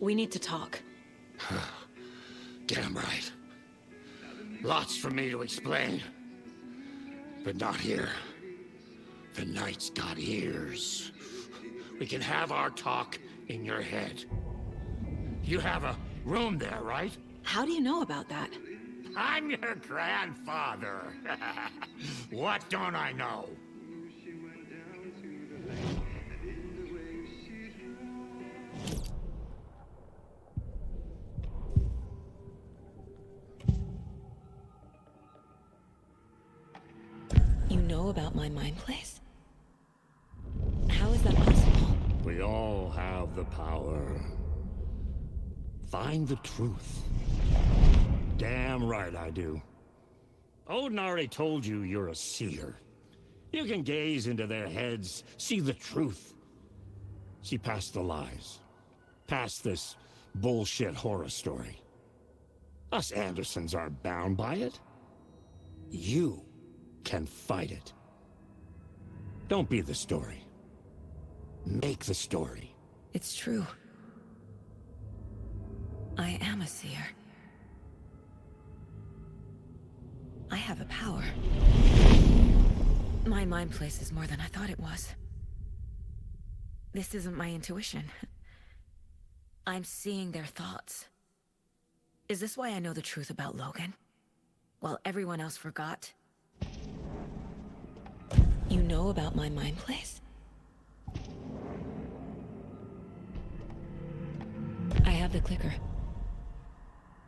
We need to talk. Damn right. Lots for me to explain. But not here. The night's got ears. We can have our talk in your head. You have a room there, right? How do you know about that? I'm your grandfather. What don't I know? You know about my mind place? How is that possible? We all have the power. Find the truth. Damn right I do. Odin already told you you're a seer. You can gaze into their heads, see the truth. See past the lies. Past this bullshit horror story. Us Andersons aren't bound by it. You can fight it. Don't be the story. Make the story. It's true. I am a seer. I have a power. My mind place is more than I thought it was. This isn't my intuition. I'm seeing their thoughts. Is this why I know the truth about Logan? While everyone else forgot? You know about my mind place? I have the clicker.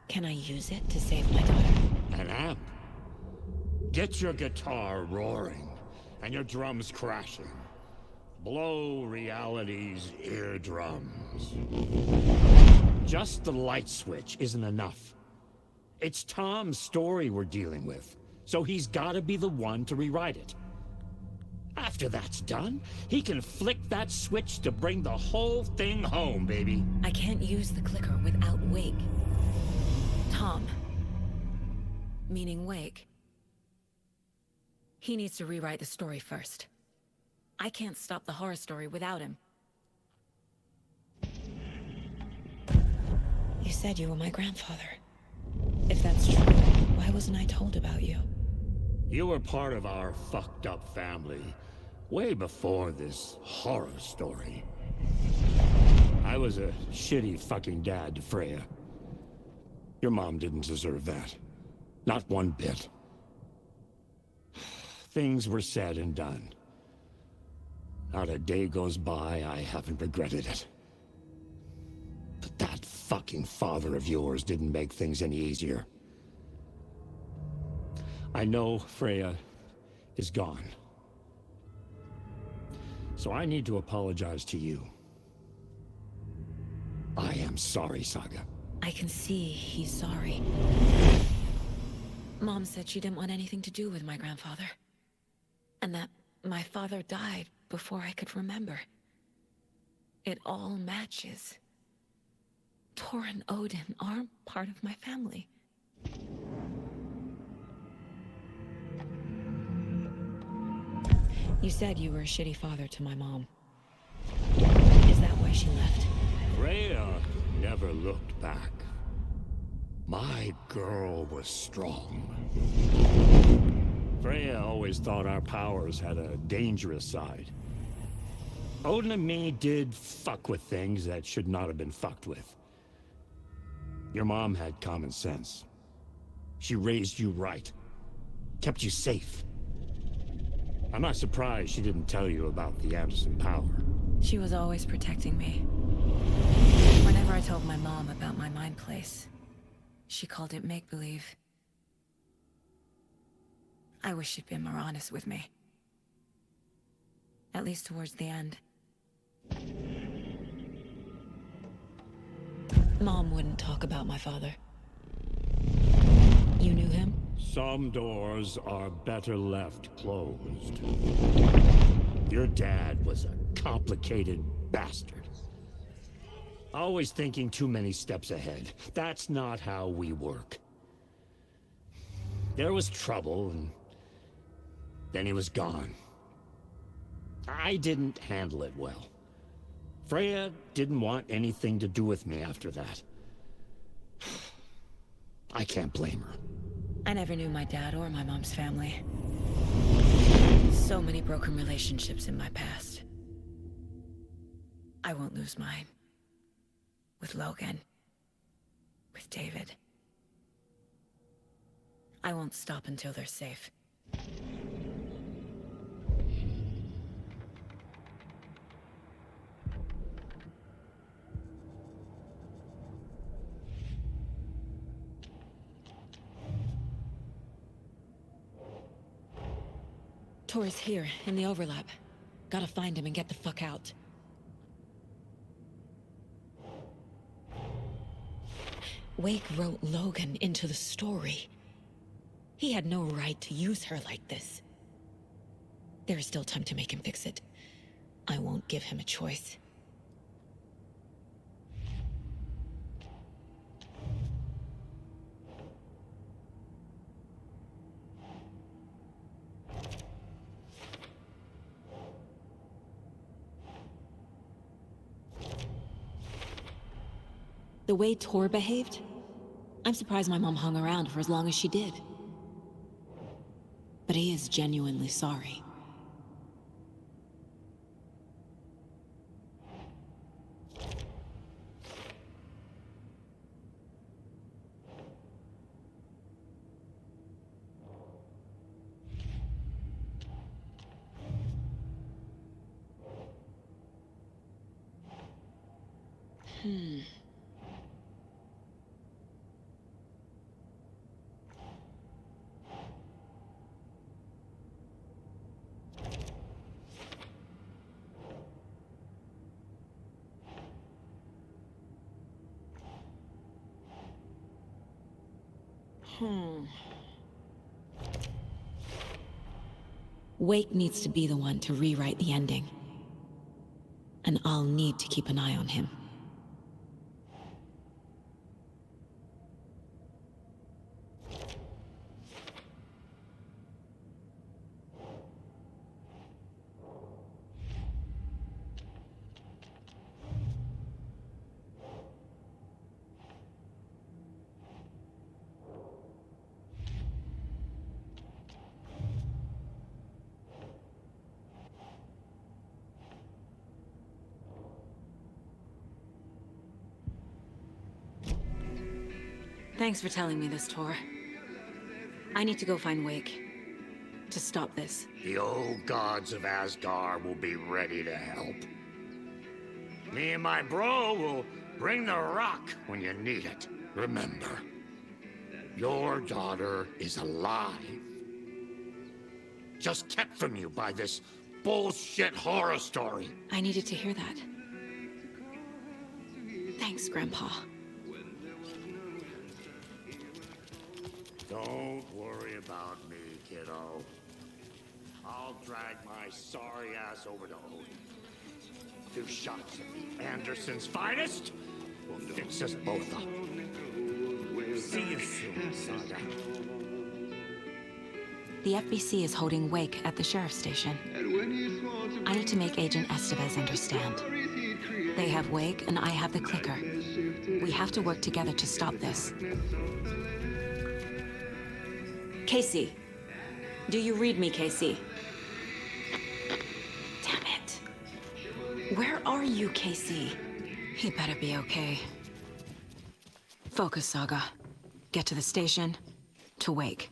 Can I use it to save my daughter? An amp. Get your guitar roaring and your drums crashing. Blow reality's eardrums. Just the light switch isn't enough. It's Tom's story we're dealing with, so he's gotta be the one to rewrite it. After that's done, he can flick that switch to bring the whole thing home, baby. I can't use the clicker without Wake. Tom. Meaning Wake. He needs to rewrite the story first. I can't stop the horror story without him. You said you were my grandfather. If that's true, why wasn't I told about you? You were part of our fucked up family, way before this horror story. I was a shitty fucking dad to Freya. Your mom didn't deserve that. Not one bit. Things were said and done. Not a day goes by I haven't regretted it. But that fucking father of yours didn't make things any easier. I know Freya is gone. So I need to apologize to you. I am sorry, Saga. I can see he's sorry. Mom said she didn't want anything to do with my grandfather. And that my father died before I could remember. It all matches. Tor and Odin aren't part of my family. You said you were a shitty father to my mom. Is that why she left? Freya never looked back. My girl was strong. Freya always thought our powers had a dangerous side. Odin and me did fuck with things that should not have been fucked with. Your mom had common sense. She raised you right. Kept you safe. I'm not surprised she didn't tell you about the Anderson power. She was always protecting me. Whenever I told my mom about my mind place, she called it make-believe. I wish she'd been more honest with me. At least towards the end. Mom wouldn't talk about my father. You knew him? Some doors are better left closed. Your dad was a complicated bastard. Always thinking too many steps ahead. That's not how we work. There was trouble, and then he was gone. I didn't handle it well. Freya didn't want anything to do with me after that. I can't blame her. I never knew my dad or my mom's family. So many broken relationships in my past. I won't lose mine. With Logan. With David. I won't stop until they're safe. Tor's here, in the overlap. Gotta find him and get the fuck out. Wake wrote Logan into the story. He had no right to use her like this. There is still time to make him fix it. I won't give him a choice. The way Tor behaved? I'm surprised my mom hung around for as long as she did. But he is genuinely sorry. Wake needs to be the one to rewrite the ending. And I'll need to keep an eye on him. Thanks for telling me this, Tor. I need to go find Wake. To stop this. The old gods of Asgard will be ready to help. Me and my bro will bring the rock when you need it. Remember, your daughter is alive. Just kept from you by this bullshit horror story. I needed to hear that. Thanks, Grandpa. Don't worry about me, kiddo. I'll drag my sorry ass over to Odin. 2 shots of the Anderson's finest will fix us both up. See you soon, Saga. The FBC is holding Wake at the sheriff's station. I need to make Agent Estevez understand. They have Wake and I have the clicker. We have to work together to stop this. Casey. Do you read me, Casey? Damn it. Where are you, Casey? He better be okay. Focus, Saga. Get to the station, to Wake.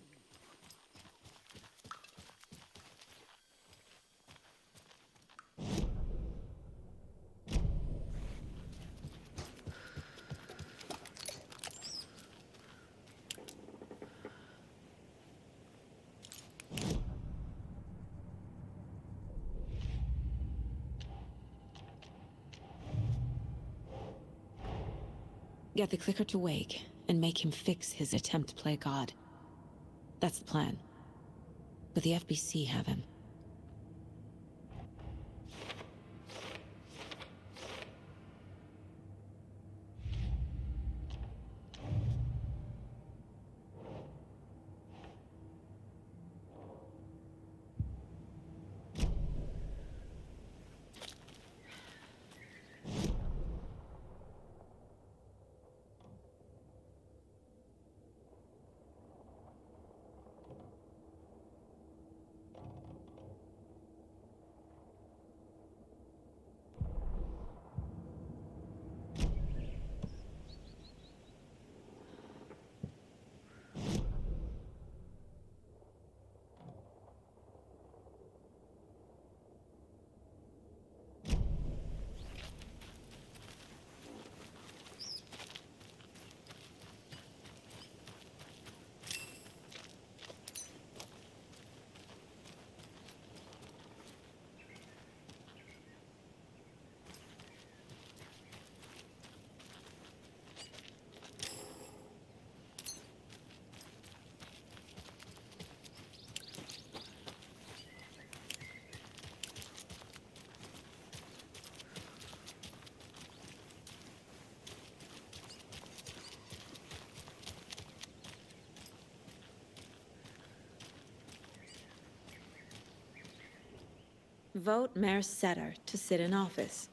Get the clicker to Wake, and make him fix his attempt to play God. That's the plan. But the FBC have him. Vote Mayor Setter to sit in office.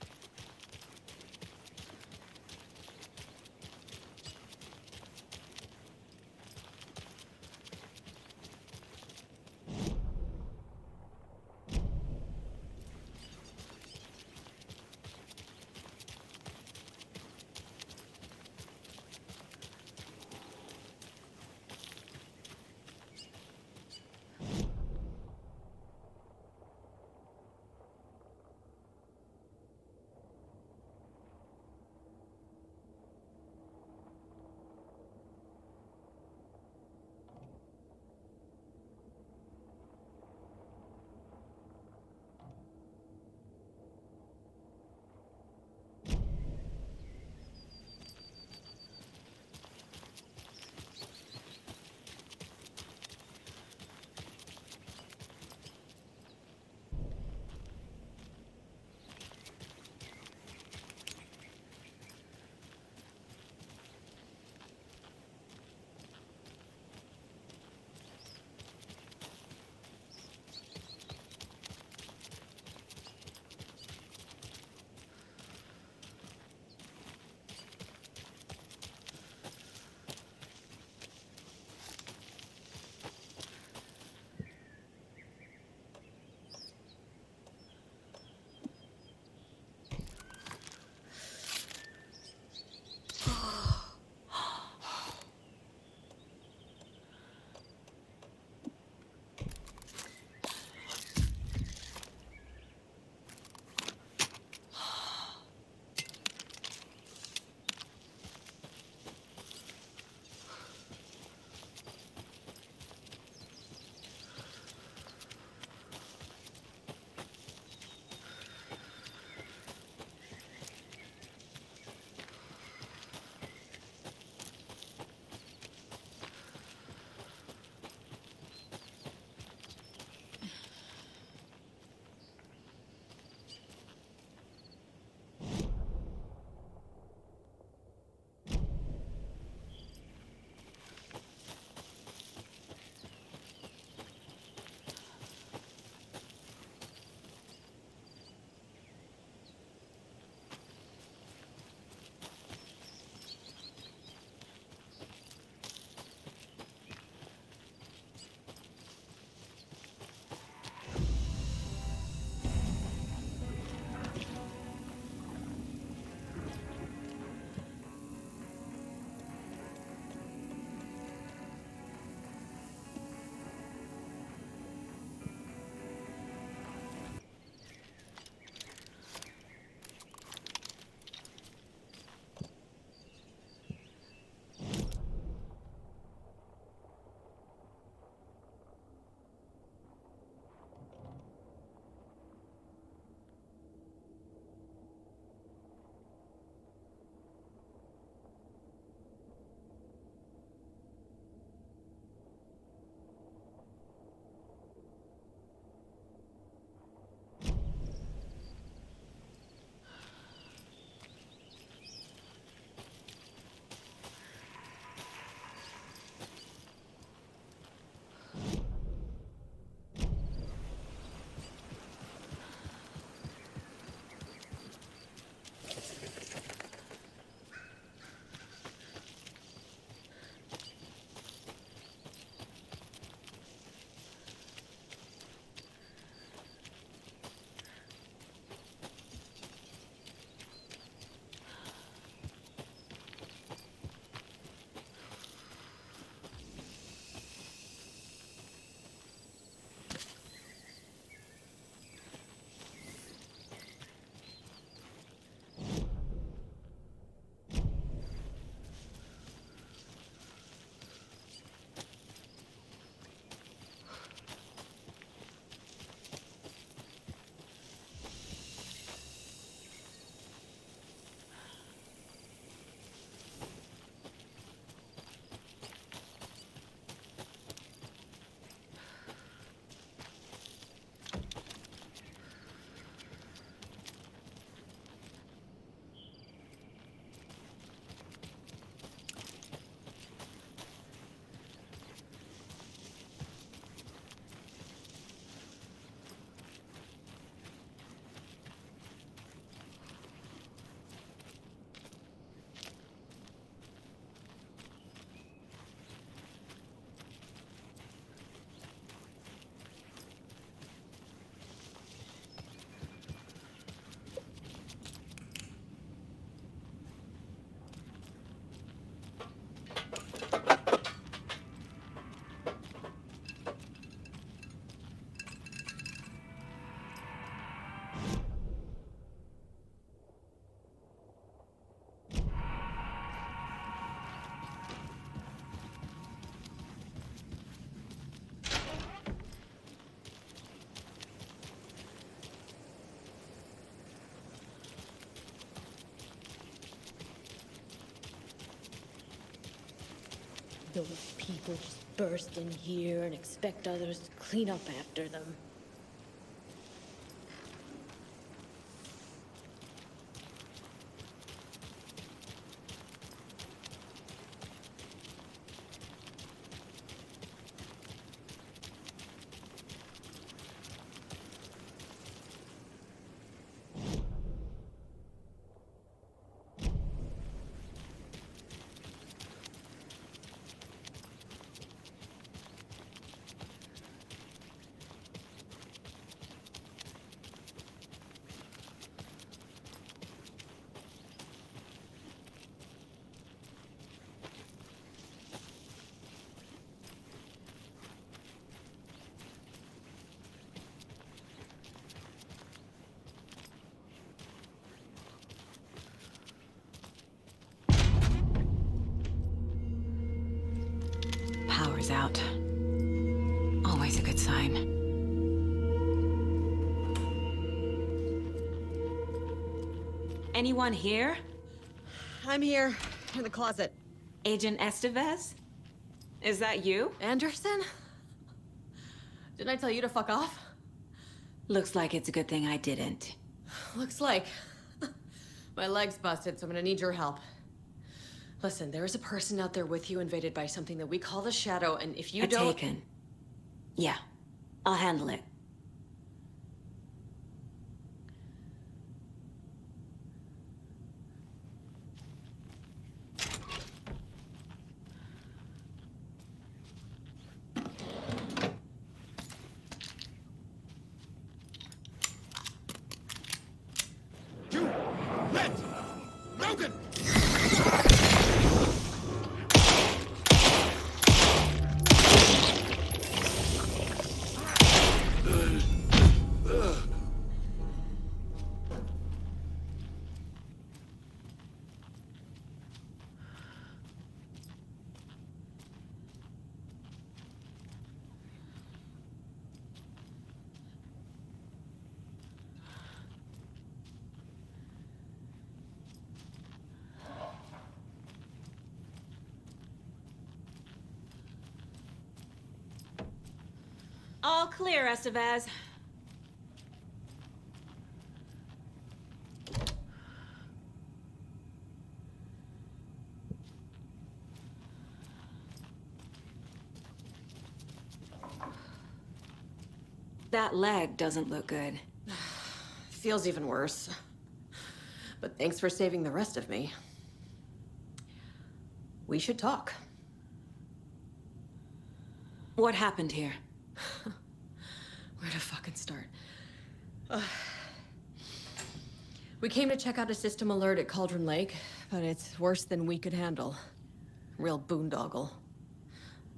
Those people just burst in here and expect others to clean up after them. Power's out. Always a good sign. Anyone here? I'm here, in the closet. Agent Estevez? Is that you? Anderson? Didn't I tell you to fuck off? Looks like it's a good thing I didn't. Looks like. My leg's busted, so I'm gonna need your help. Listen, there is a person out there with you invaded by something that we call the Shadow, and if you don't... Taken. Yeah, I'll handle it. All clear, Estevez. That leg doesn't look good. Feels even worse. But thanks for saving the rest of me. We should talk. What happened here? Where to fucking start? We came to check out a system alert at Cauldron Lake, but it's worse than we could handle. Real boondoggle.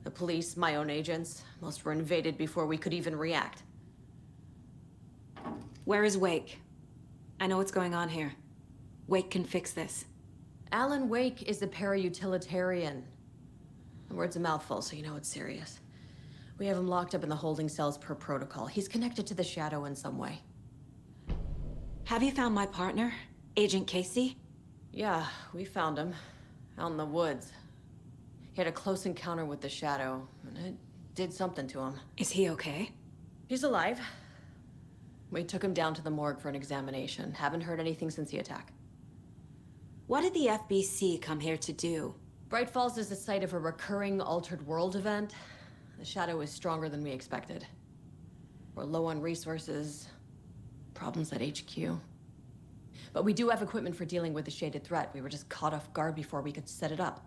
The police, my own agents, most were invaded before we could even react. Where is Wake? I know what's going on here. Wake can fix this. Alan Wake is a para-utilitarian. The word's a mouthful, so you know it's serious. We have him locked up in the holding cells per protocol. He's connected to the Shadow in some way. Have you found my partner, Agent Casey? Yeah, we found him. Out in the woods. He had a close encounter with the Shadow, and it did something to him. Is he okay? He's alive. We took him down to the morgue for an examination. Haven't heard anything since the attack. What did the FBC come here to do? Bright Falls is the site of a recurring altered world event. The Shadow is stronger than we expected. We're low on resources, problems at HQ. But we do have equipment for dealing with the shaded threat. We were just caught off guard before we could set it up.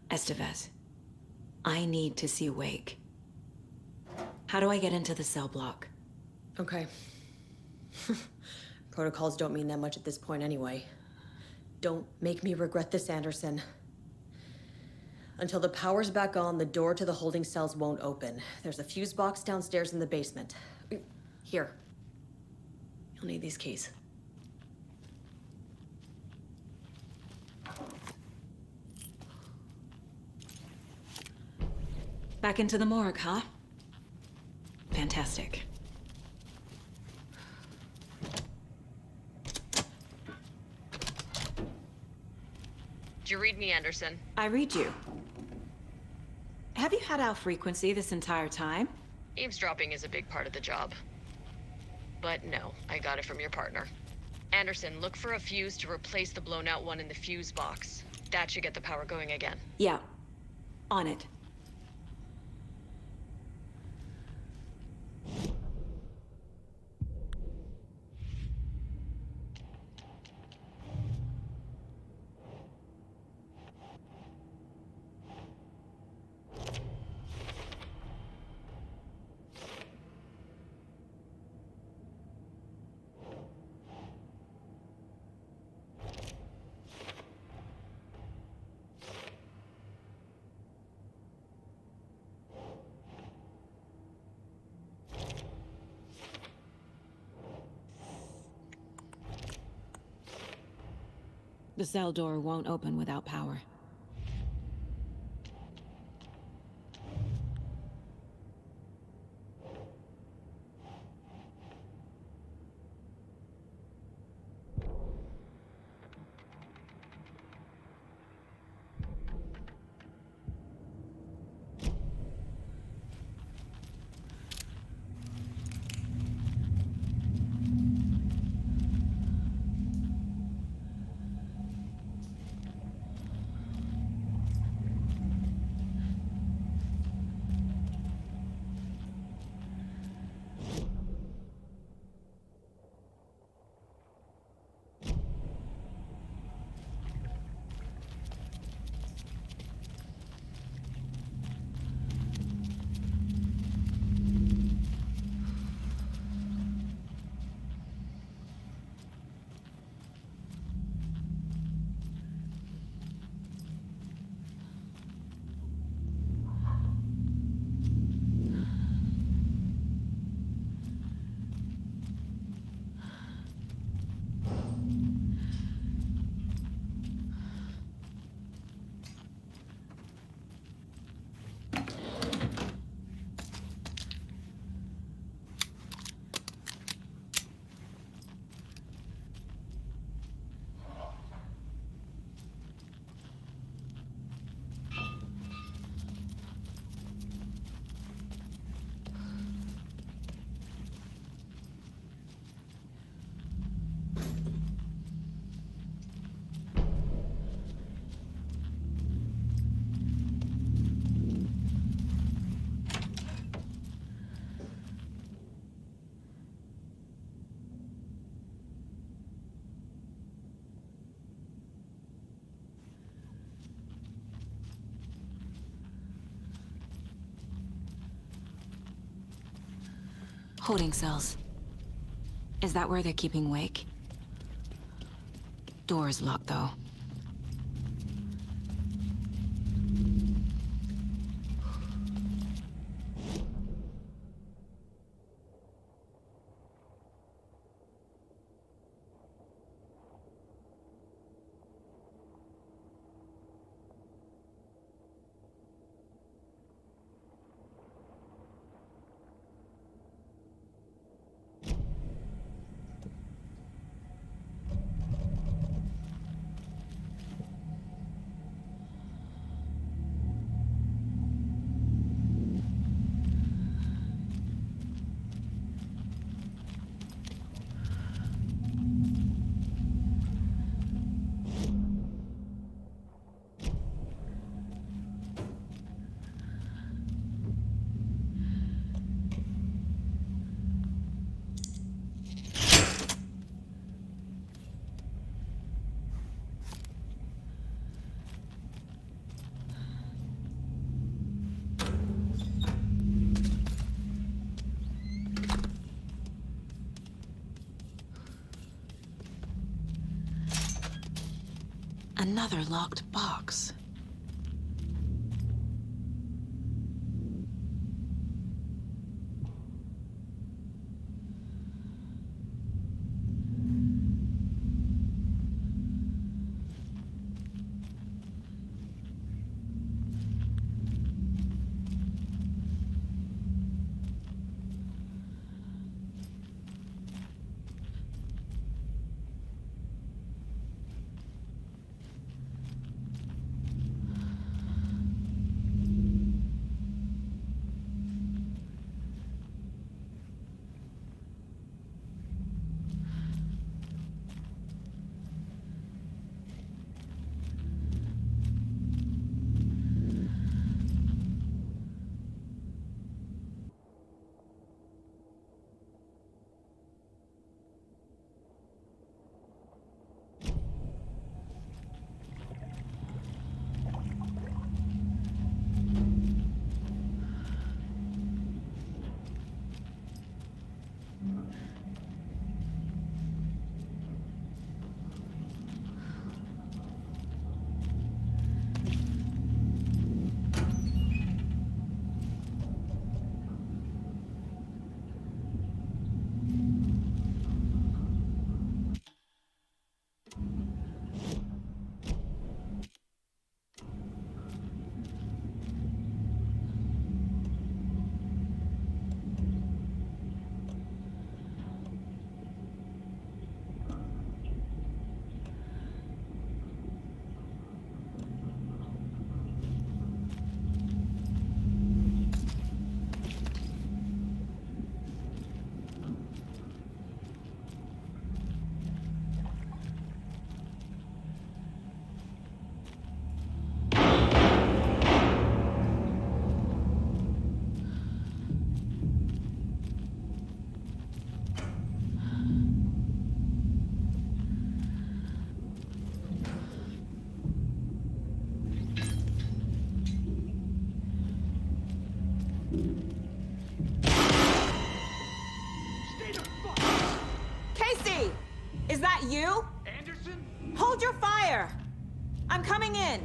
Estevez, I need to see Wake. How do I get into the cell block? Okay. Protocols don't mean that much at this point anyway. Don't make me regret this, Anderson. Until the power's back on, the door to the holding cells won't open. There's a fuse box downstairs in the basement. Here. You'll need these keys. Back into the morgue, huh? Fantastic. Did you read me, Anderson? I read you. Have you had our frequency this entire time? Eavesdropping is a big part of the job. But no, I got it from your partner. Anderson, look for a fuse to replace the blown out one in the fuse box. That should get the power going again. Yeah. On it. The cell door won't open without power. Holding cells. Is that where they're keeping Wake? Door's locked, though. Another locked box. you? Anderson? Hold your fire! I'm coming in!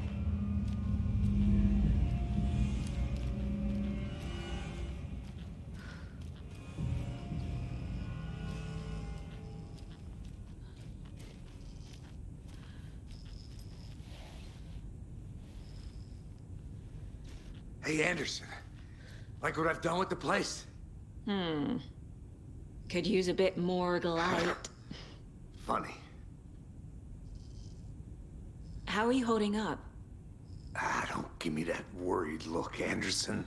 Hey, Anderson. Like what I've done with the place? Could use a bit more light. Funny. How are you holding up? Don't give me that worried look, Anderson.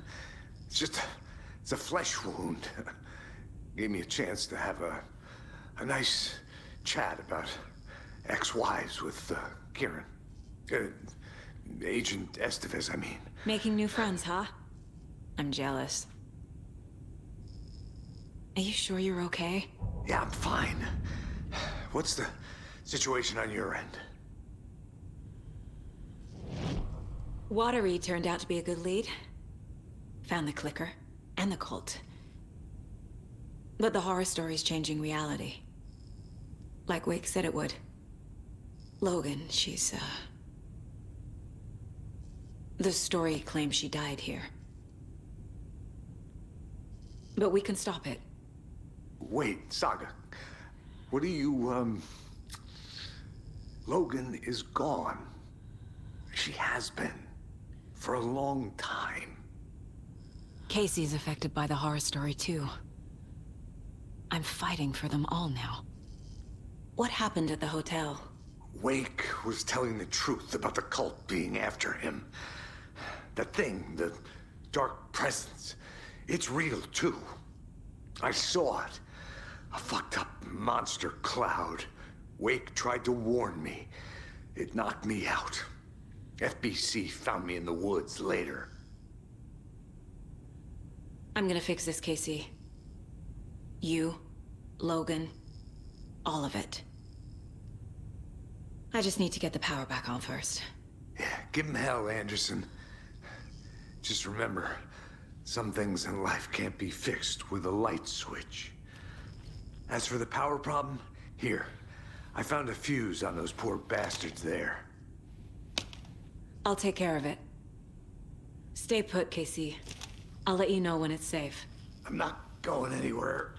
It's a flesh wound. Gave me a chance to have a nice chat about ex-wives with Kieran. Agent Estevez, I mean. Making new friends, huh? I'm jealous. Are you sure you're okay? Yeah, I'm fine. What's the situation on your end? Watery turned out to be a good lead. Found the clicker and the cult. But the horror story's changing reality. Like Wake said it would. Logan, she's, the story claims she died here. But we can stop it. Wait, Saga. What do you, Logan is gone. She has been. For a long time. Casey's affected by the horror story, too. I'm fighting for them all now. What happened at the hotel? Wake was telling the truth about the cult being after him. That thing, the dark presence, it's real, too. I saw it. A fucked up monster cloud. Wake tried to warn me. It knocked me out. FBC found me in the woods later. I'm gonna fix this, Casey. You, Logan, all of it. I just need to get the power back on first. Yeah, give him hell, Anderson. Just remember, some things in life can't be fixed with a light switch. As for the power problem, here. I found a fuse on those poor bastards there. I'll take care of it. Stay put, Casey. I'll let you know when it's safe. I'm not going anywhere.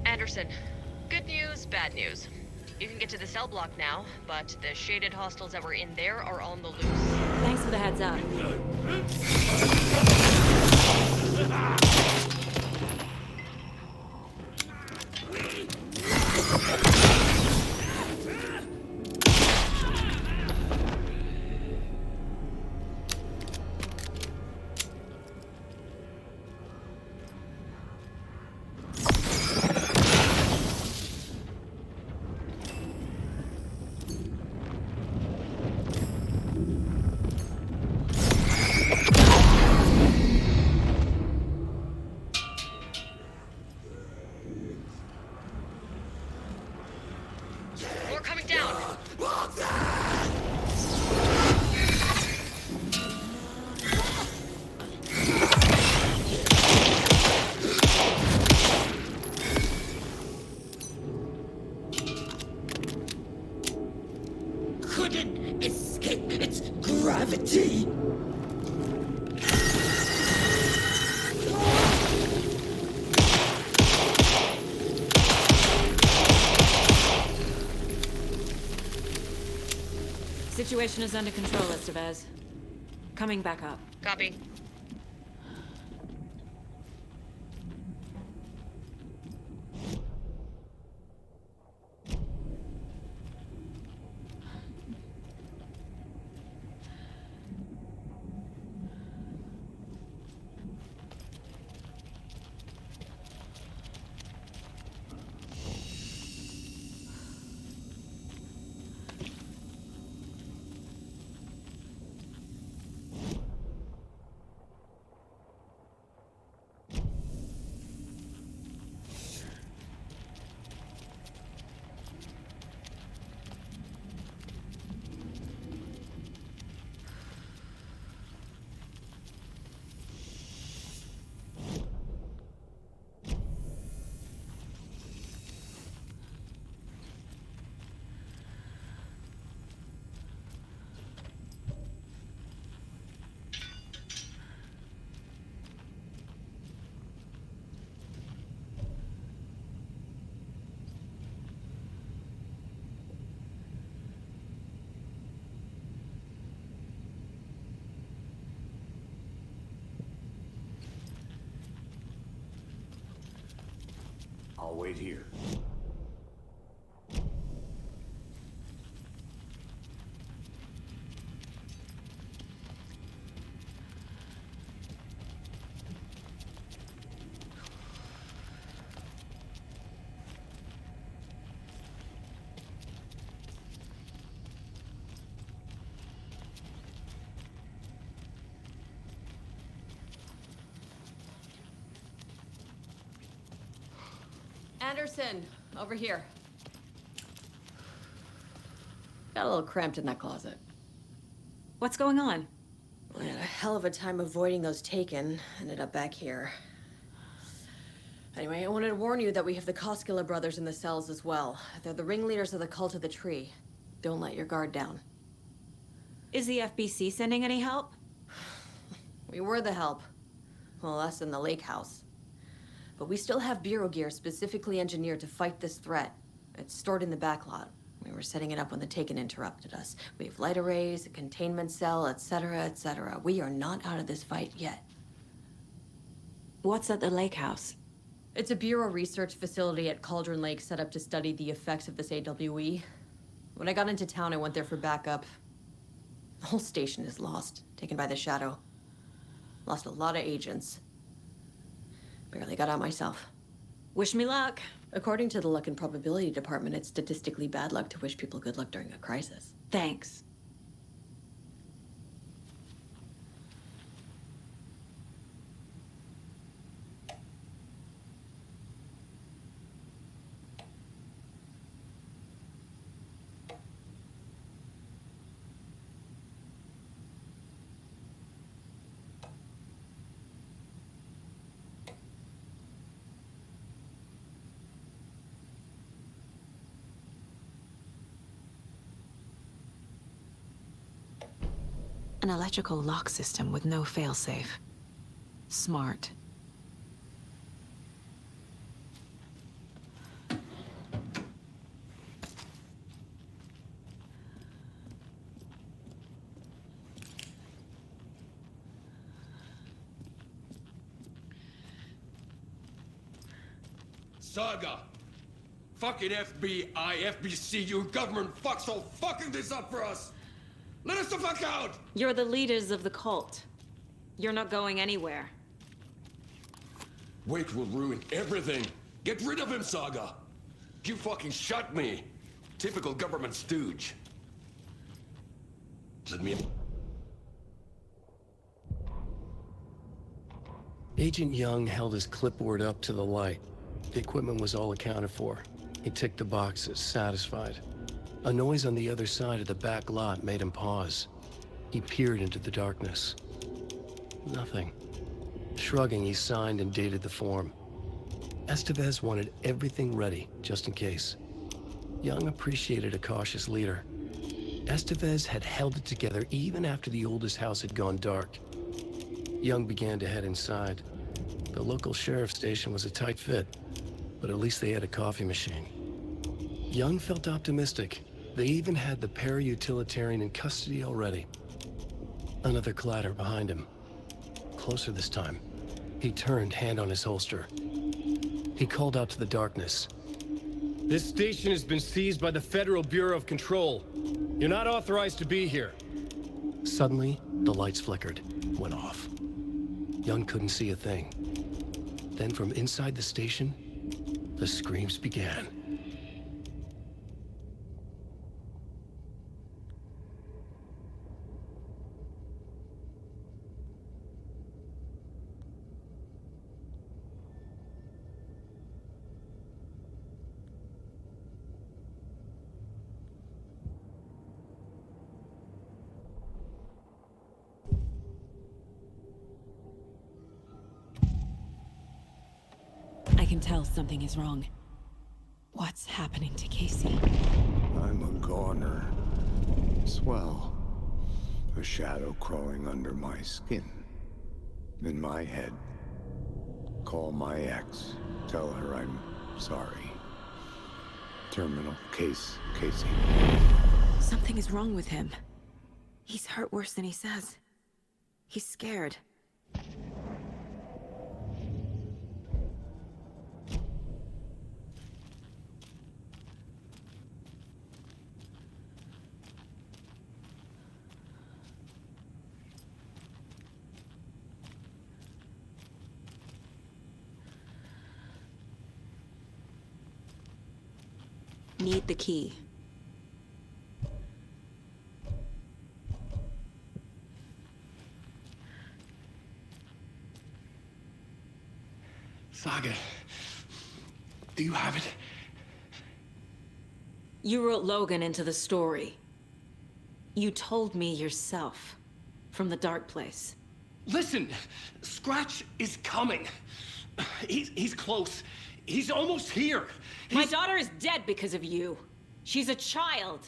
Anderson, good news, bad news. You can get to the cell block now, but the shaded hostiles that were in there are on the loose. Thanks for the heads up. More coming down! Couldn't escape its gravity. Situation is under control, Estevez. Coming back up. Copy. I'll wait here. Anderson, over here. Got a little cramped in that closet. What's going on? I had a hell of a time avoiding those taken. Ended up back here. Anyway, I wanted to warn you that we have the Koskela brothers in the cells as well. They're the ringleaders of the cult of the tree. Don't let your guard down. Is the FBC sending any help? We were the help. Well, us in the lake house. But we still have Bureau gear specifically engineered to fight this threat. It's stored in the backlot. We were setting it up when the Taken interrupted us. We have light arrays, a containment cell, etc., etc. We are not out of this fight yet. What's at the lake house? It's a Bureau research facility at Cauldron Lake set up to study the effects of this AWE. When I got into town, I went there for backup. The whole station is lost, taken by the Shadow. Lost a lot of agents. Barely got out myself. Wish me luck. According to the Luck and Probability Department, it's statistically bad luck to wish people good luck during a crisis. Thanks. An electrical lock system with no failsafe. Smart. Saga! Fucking FBI, FBC, your government fucks all fucking this up for us! Let us the fuck out! You're the leaders of the cult. You're not going anywhere. Wait will ruin everything. Get rid of him, Saga! You fucking shot me! Typical government stooge. Let me... Agent Young held his clipboard up to the light. The equipment was all accounted for. He ticked the boxes, satisfied. A noise on the other side of the back lot made him pause. He peered into the darkness. Nothing. Shrugging, he signed and dated the form. Estevez wanted everything ready, just in case. Young appreciated a cautious leader. Estevez had held it together even after the oldest house had gone dark. Young began to head inside. The local sheriff's station was a tight fit, but at least they had a coffee machine. Young felt optimistic. They even had the para-utilitarian in custody already. Another clatter behind him. Closer this time. He turned, hand on his holster. He called out to the darkness. This station has been seized by the Federal Bureau of Control. You're not authorized to be here. Suddenly, the lights flickered, went off. Young couldn't see a thing. Then from inside the station, the screams began. I can tell something is wrong. What's happening to Casey? I'm a goner. Swell. A shadow crawling under my skin. In my head. Call my ex. Tell her I'm sorry. Terminal case, Casey. Something is wrong with him. He's hurt worse than he says. He's scared. Need the key. Saga, do you have it? You wrote Logan into the story. You told me yourself. From the dark place. Listen, Scratch is coming. He's close. He's almost here. My daughter is dead because of you. She's a child.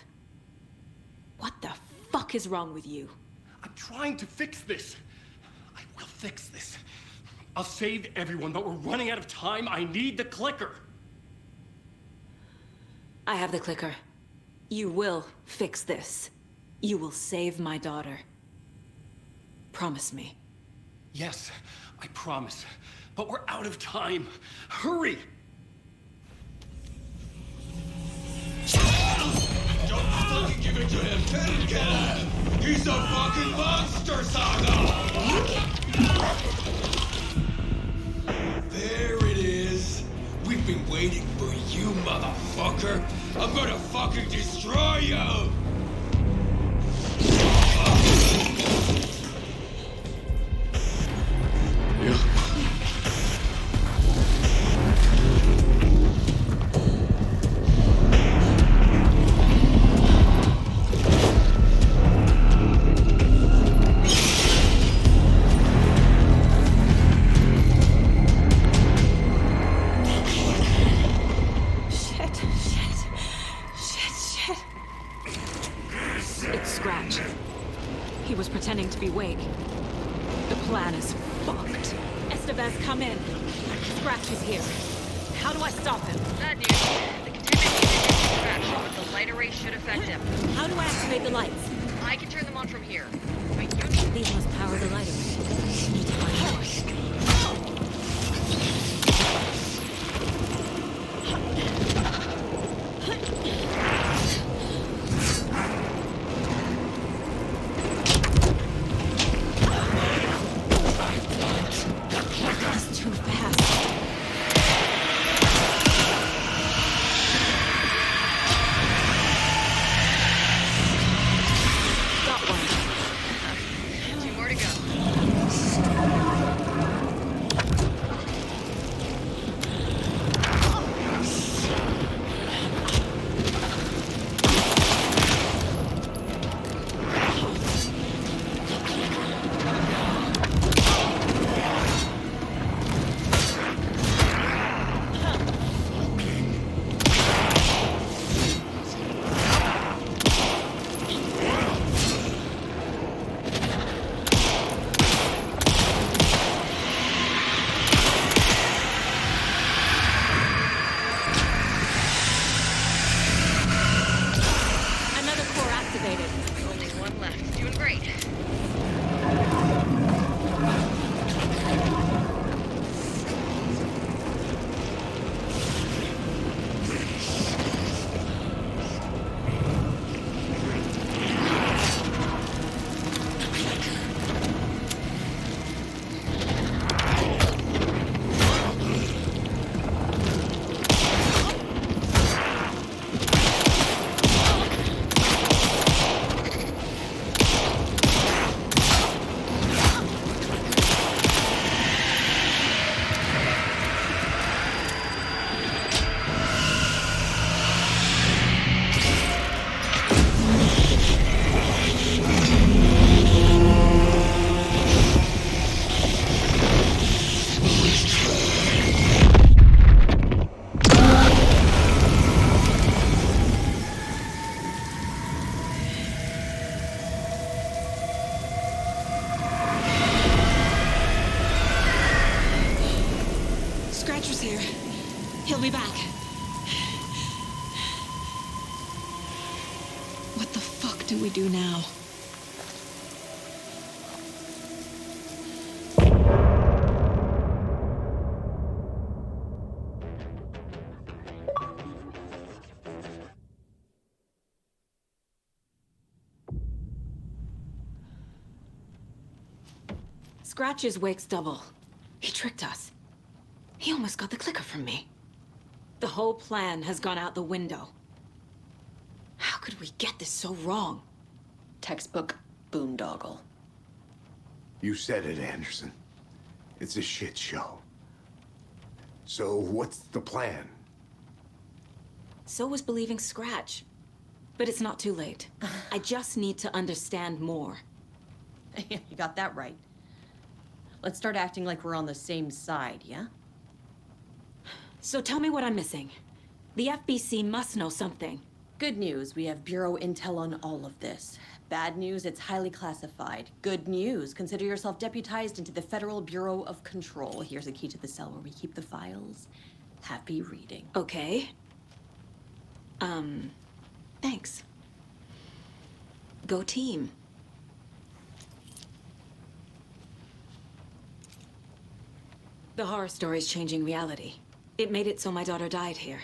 What the fuck is wrong with you? I'm trying to fix this. I will fix this. I'll save everyone, but we're running out of time. I need the clicker. I have the clicker. You will fix this. You will save my daughter. Promise me. Yes, I promise. But we're out of time. Hurry! Don't fucking give it to him! Get him! He's a fucking monster, Saga! There it is! We've been waiting for you, motherfucker! I'm gonna fucking destroy you! He was pretending to be Wake. The plan is fucked. Estevez, come in. Scratch is here. How do I stop him? Bad news. The captivity is Scratch, but the light array should affect him. How do I activate the lights? I can turn them on from here. But These must power the light array. Need to find more. only one left. Doing great. Here. He'll be back. What the fuck do we do now? Scratch is Wake's double. He tricked us. He almost got the clicker from me. The whole plan has gone out the window. How could we get this so wrong? Textbook boondoggle. You said it, Anderson. It's a shit show. So what's the plan? So was believing Scratch. But it's not too late. I just need to understand more. You got that right. Let's start acting like we're on the same side, yeah? So tell me what I'm missing. The FBC must know something. Good news, we have Bureau intel on all of this. Bad news, it's highly classified. Good news, consider yourself deputized into the Federal Bureau of Control. Here's a key to the cell where we keep the files. Happy reading. Okay. Thanks. Go team. The horror story's changing reality. It made it so my daughter died here,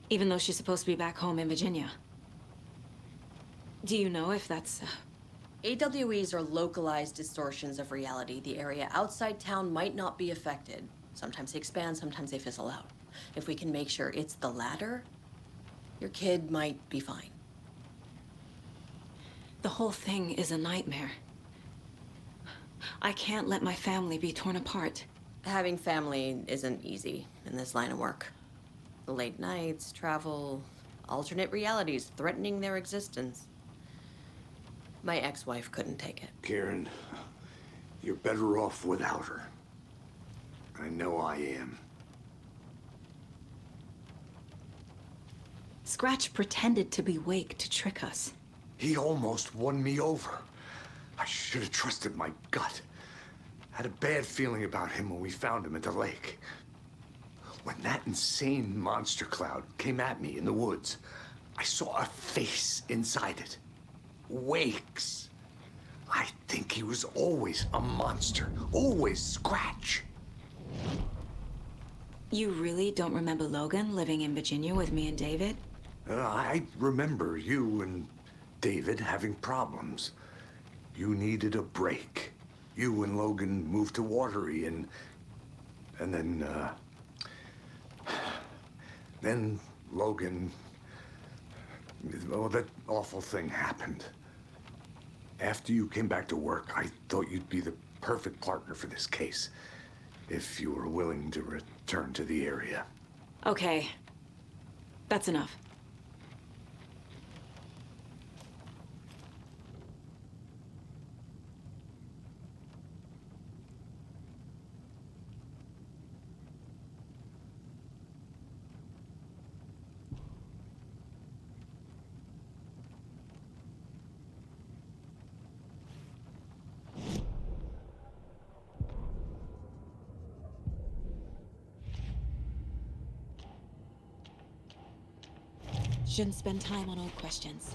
even though she's supposed to be back home in Virginia. Do you know if that's... AWEs are localized distortions of reality. The area outside town might not be affected. Sometimes they expand, sometimes they fizzle out. If we can make sure it's the latter, your kid might be fine. The whole thing is a nightmare. I can't let my family be torn apart. Having family isn't easy in this line of work. The late nights, travel, alternate realities threatening their existence. My ex-wife couldn't take it. Karen, you're better off without her. I know I am. Scratch pretended to be Wake to trick us. He almost won me over. I should have trusted my gut. Had a bad feeling about him when we found him at the lake. When that insane monster cloud came at me in the woods, I saw a face inside it. Wakes. I think he was always a monster. Always Scratch. You really don't remember Logan living in Virginia with me and David? I remember you and David having problems. You needed a break. You and Logan moved to Watery and then Logan, well, that awful thing happened. After you came back to work, I thought you'd be the perfect partner for this case, if you were willing to return to the area. Okay. That's enough. Shouldn't spend time on old questions.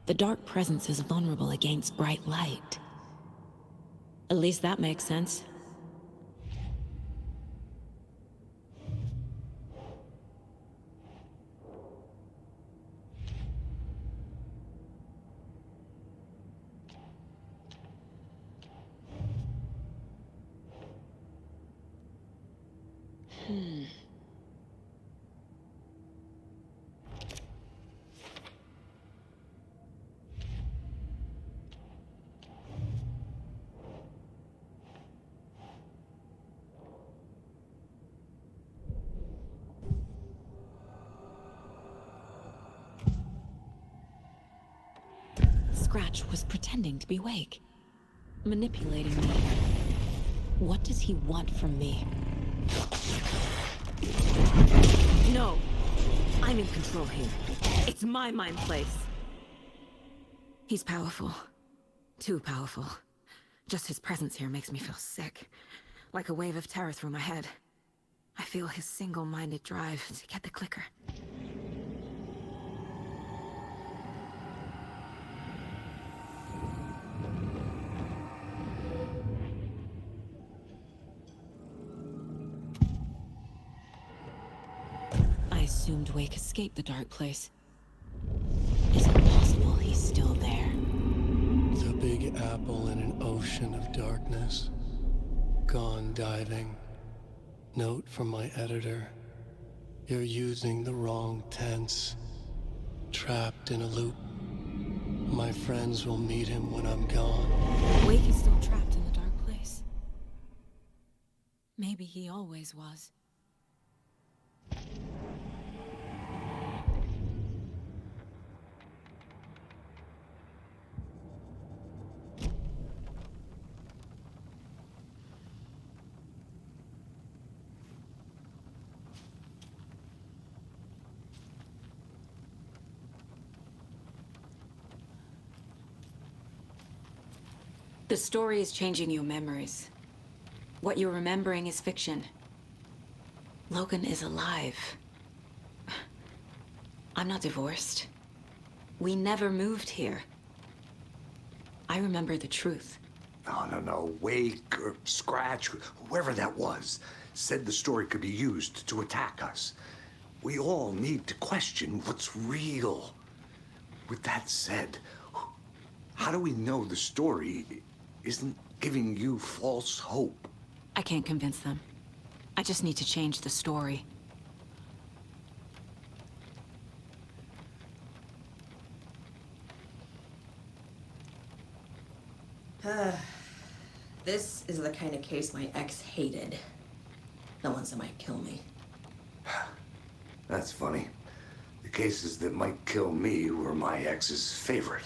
The dark presence is vulnerable against bright light. At least that makes sense. Scratch was pretending to be Wake, manipulating me. What does he want from me? No! I'm in control here. It's my mind place. He's powerful. Too powerful. Just his presence here makes me feel sick. Like a wave of terror through my head. I feel his single-minded drive to get the clicker. I assumed Wake escaped the dark place. Is it possible he's still there? The Big Apple in an ocean of darkness. Gone diving. Note from my editor. You're using the wrong tense. Trapped in a loop. My friends will meet him when I'm gone. Wake is still trapped in the dark place. Maybe he always was. The story is changing your memories. What you're remembering is fiction. Logan is alive. I'm not divorced. We never moved here. I remember the truth. No. Wake or Scratch, whoever that was, said the story could be used to attack us. We all need to question what's real. With that said, how do we know the story isn't giving you false hope? I can't convince them. I just need to change the story. This is the kind of case my ex hated. The ones that might kill me. That's funny. The cases that might kill me were my ex's favorite.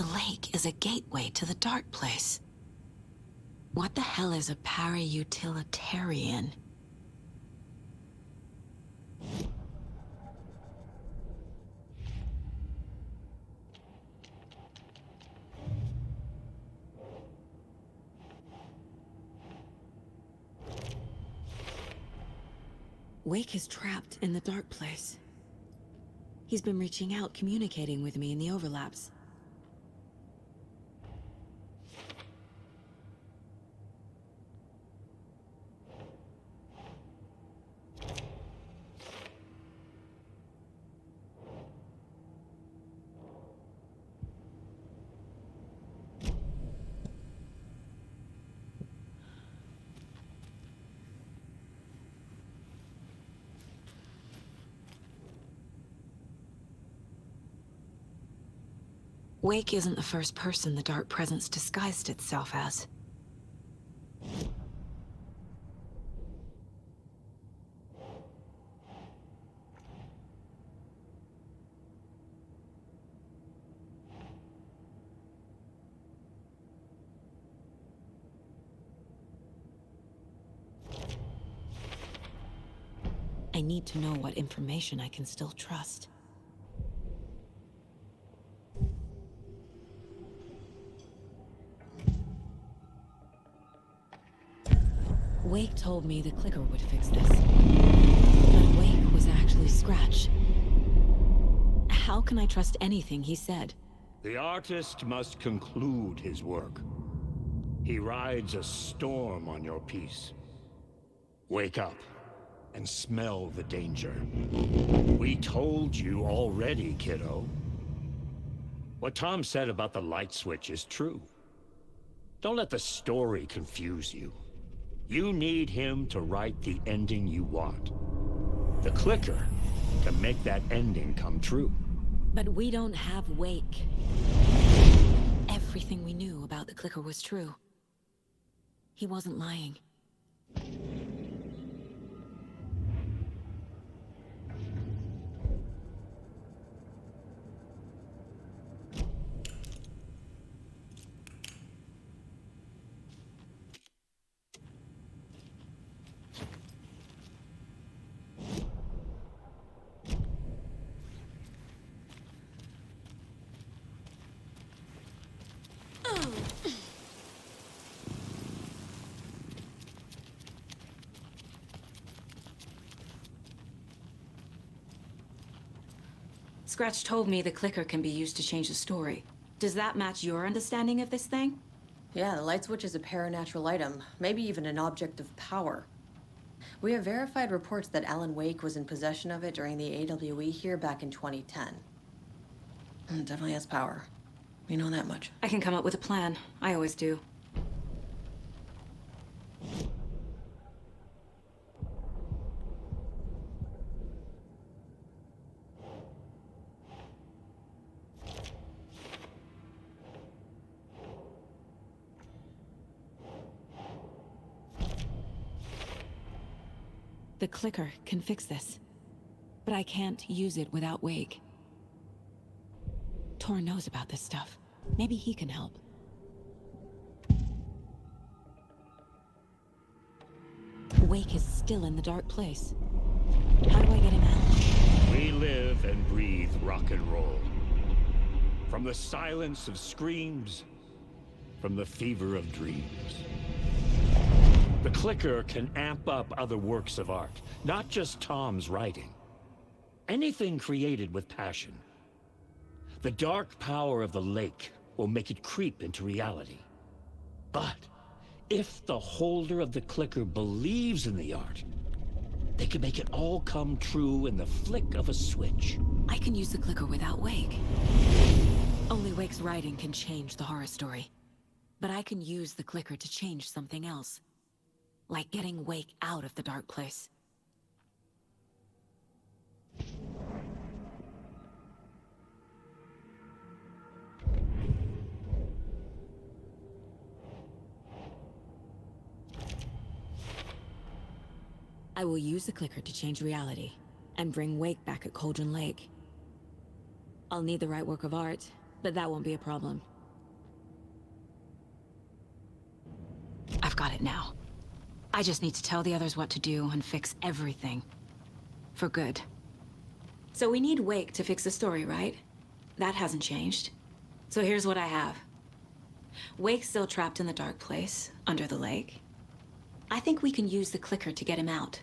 The lake is a gateway to the dark place. What the hell is a para-utilitarian? Wake is trapped in the dark place. He's been reaching out, communicating with me in the overlaps. Wake isn't the first person the dark presence disguised itself as. I need to know what information I can still trust. Wake told me the clicker would fix this. But Wake was actually Scratch. How can I trust anything he said? The artist must conclude his work. He rides a storm on your peace. Wake up and smell the danger. We told you already, kiddo. What Tom said about the light switch is true. Don't let the story confuse you. You need him to write the ending you want. The clicker can make that ending come true. But we don't have Wake. Everything we knew about the clicker was true. He wasn't lying. Scratch told me the clicker can be used to change the story. Does that match your understanding of this thing? Yeah, the light switch is a paranatural item, maybe even an object of power. We have verified reports that Alan Wake was in possession of it during the AWE here back in 2010. It definitely has power. We know that much. I can come up with a plan. I always do. The clicker can fix this. But I can't use it without Wake. Tor knows about this stuff. Maybe he can help. Wake is still in the dark place. How do I get him out? We live and breathe rock and roll. From the silence of screams, from the fever of dreams. The clicker can amp up other works of art, not just Tom's writing. Anything created with passion. The dark power of the lake will make it creep into reality. But if the holder of the clicker believes in the art, they can make it all come true in the flick of a switch. I can use the clicker without Wake. Only Wake's writing can change the horror story. But I can use the clicker to change something else. Like getting Wake out of the dark place. I will use the clicker to change reality, and bring Wake back at Cauldron Lake. I'll need the right work of art, but that won't be a problem. I've got it now. I just need to tell the others what to do and fix everything. For good. So we need Wake to fix the story, right? That hasn't changed. So here's what I have. Wake's still trapped in the dark place, under the lake. I think we can use the clicker to get him out.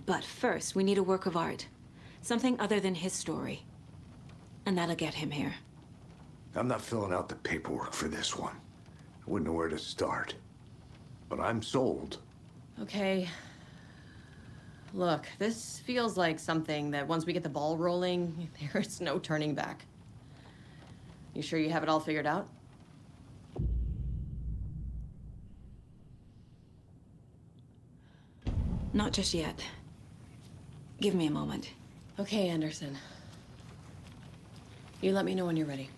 But first, we need a work of art. Something other than his story. And that'll get him here. I'm not filling out the paperwork for this one. I wouldn't know where to start. But I'm sold. Okay. Look, this feels like something that once we get the ball rolling, there's no turning back. You sure you have it all figured out? Not just yet. Give me a moment. Okay, Anderson. You let me know when you're ready.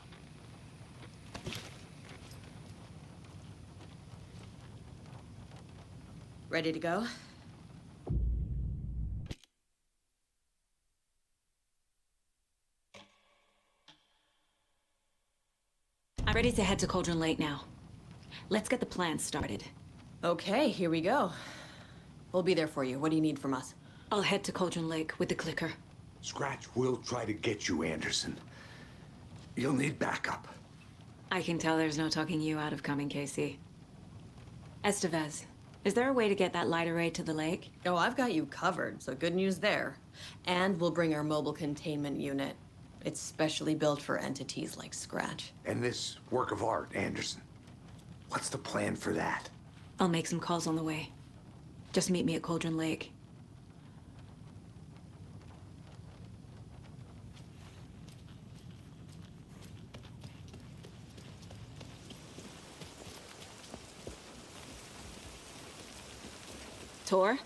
Ready to go? I'm ready to head to Cauldron Lake now. Let's get the plan started. Okay, here we go. We'll be there for you. What do you need from us? I'll head to Cauldron Lake with the clicker. Scratch will try to get you, Anderson. You'll need backup. I can tell there's no talking you out of coming, Casey. Estevez, is there a way to get that light array to the lake? Oh, I've got you covered, so good news there. And we'll bring our mobile containment unit. It's specially built for entities like Scratch. And this work of art, Anderson. What's the plan for that? I'll make some calls on the way. Just meet me at Cauldron Lake. Tor,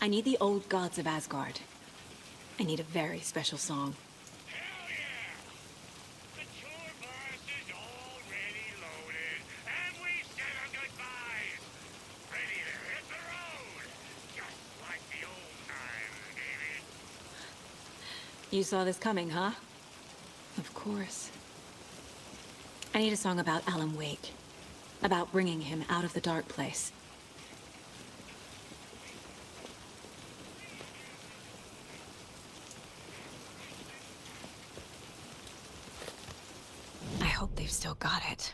I need the old gods of Asgard. I need a very special song. Hell yeah! The tour bus is already loaded, and we said our goodbyes. Ready to hit the road, just like the old times, David. You saw this coming, huh? Of course. I need a song about Alan Wake. About bringing him out of the dark place. I hope they've still got it.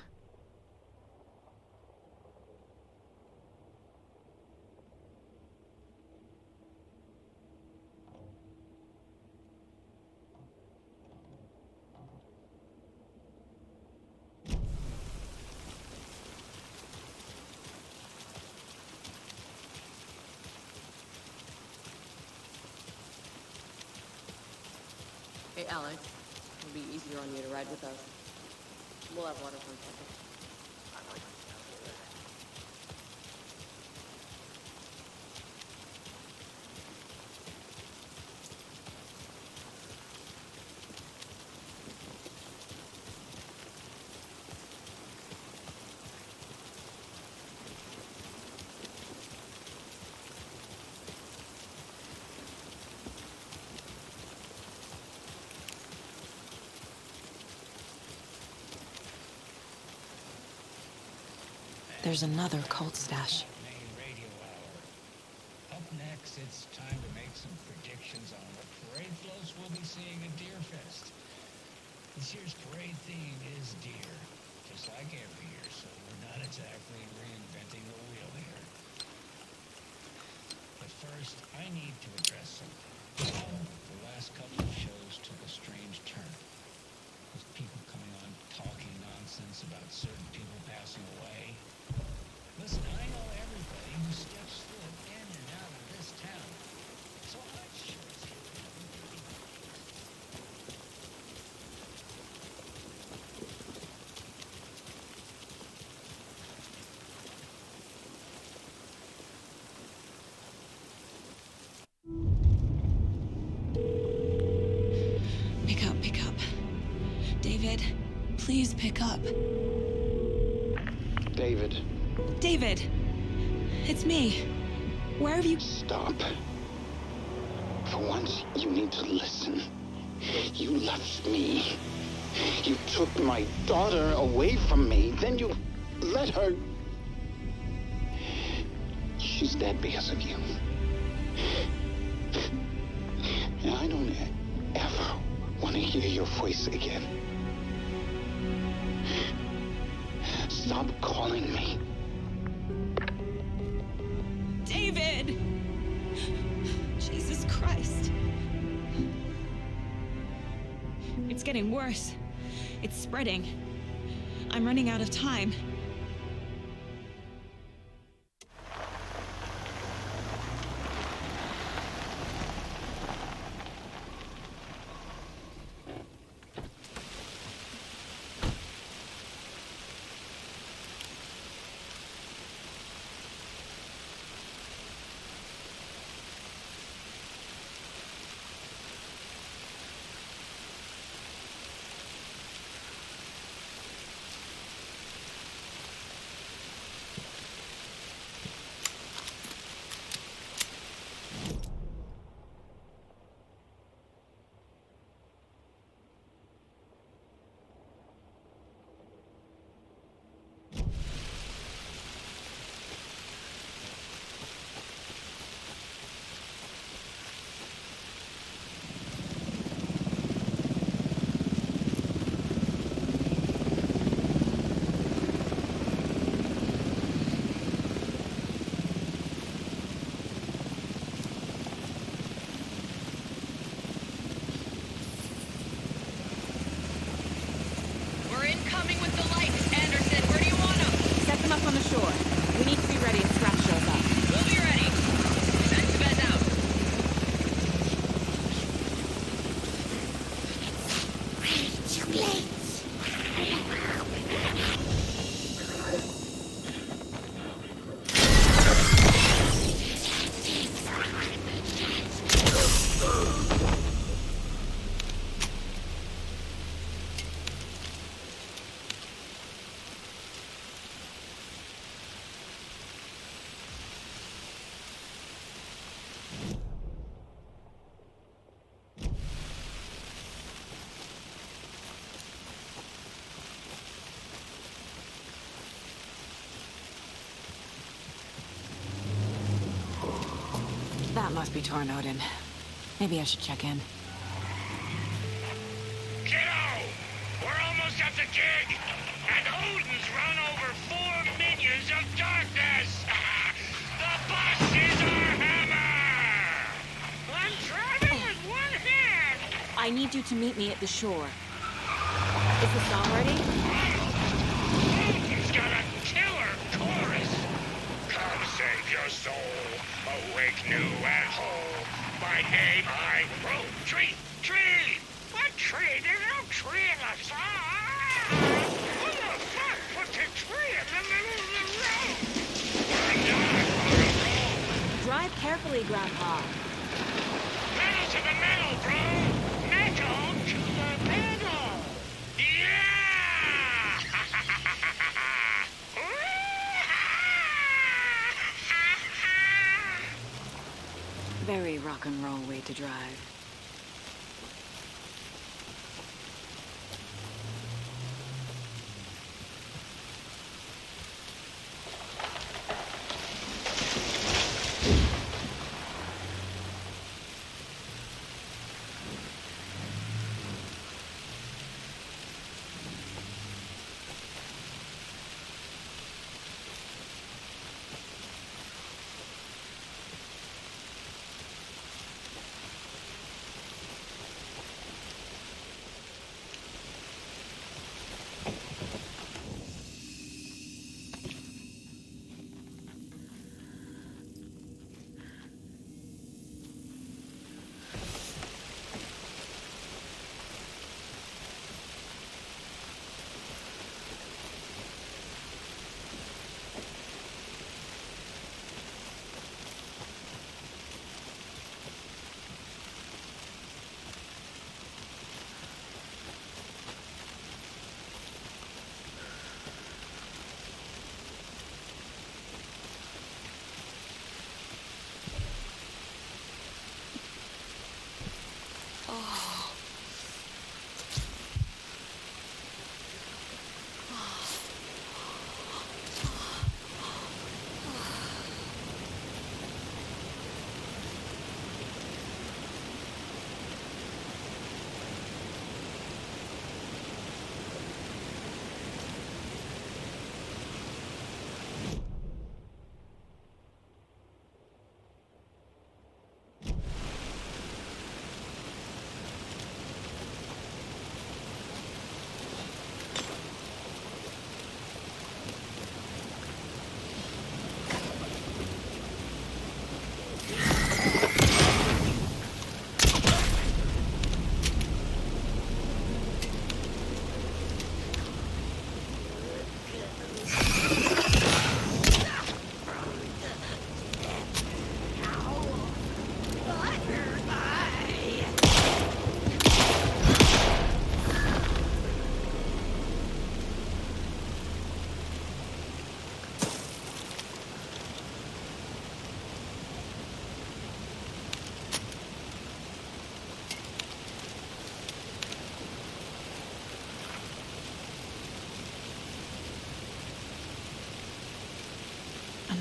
Hey, Alex. It'll be easier on you to ride with us. We'll have waterfront cover. There's another cult stash. Main radio hour. Up next, it's time to make some predictions on what parade floats we'll be seeing at Deerfest. This year's parade theme is deer, just like every year, so we're not exactly reinventing the wheel here. But first, I need to address something. The last couple of shows took a strange turn. With people coming on talking nonsense about certain people passing away. Listen, I know everybody who steps foot in and out of this town. So I'm not sure it's Pick up. David, please pick up. David. David! It's me. Where have you... Stop. For once, you need to listen. You left me. You took my daughter away from me. Then you let her... She's dead because of you. And I don't ever want to hear your voice again. Stop calling me. David! Jesus Christ. It's getting worse. It's spreading. I'm running out of time. That must be torn, Odin. Maybe I should check in. Kiddo! We're almost at the gig! And Odin's run over 4 minions of darkness! The boss is our hammer! I'm driving with one hand! I need you to meet me at the shore. Is the song ready? Odin's got a killer chorus! Come save your soul, awake new and whole. By name I roam. Tree! Tree! What tree? There's no tree in the song! Who the fuck put the tree in the middle of the road? We're not on a roll! Drive carefully, Grandpa. Metal to the metal, bro! Metal to the metal! Yeah! Very rock and roll way to drive.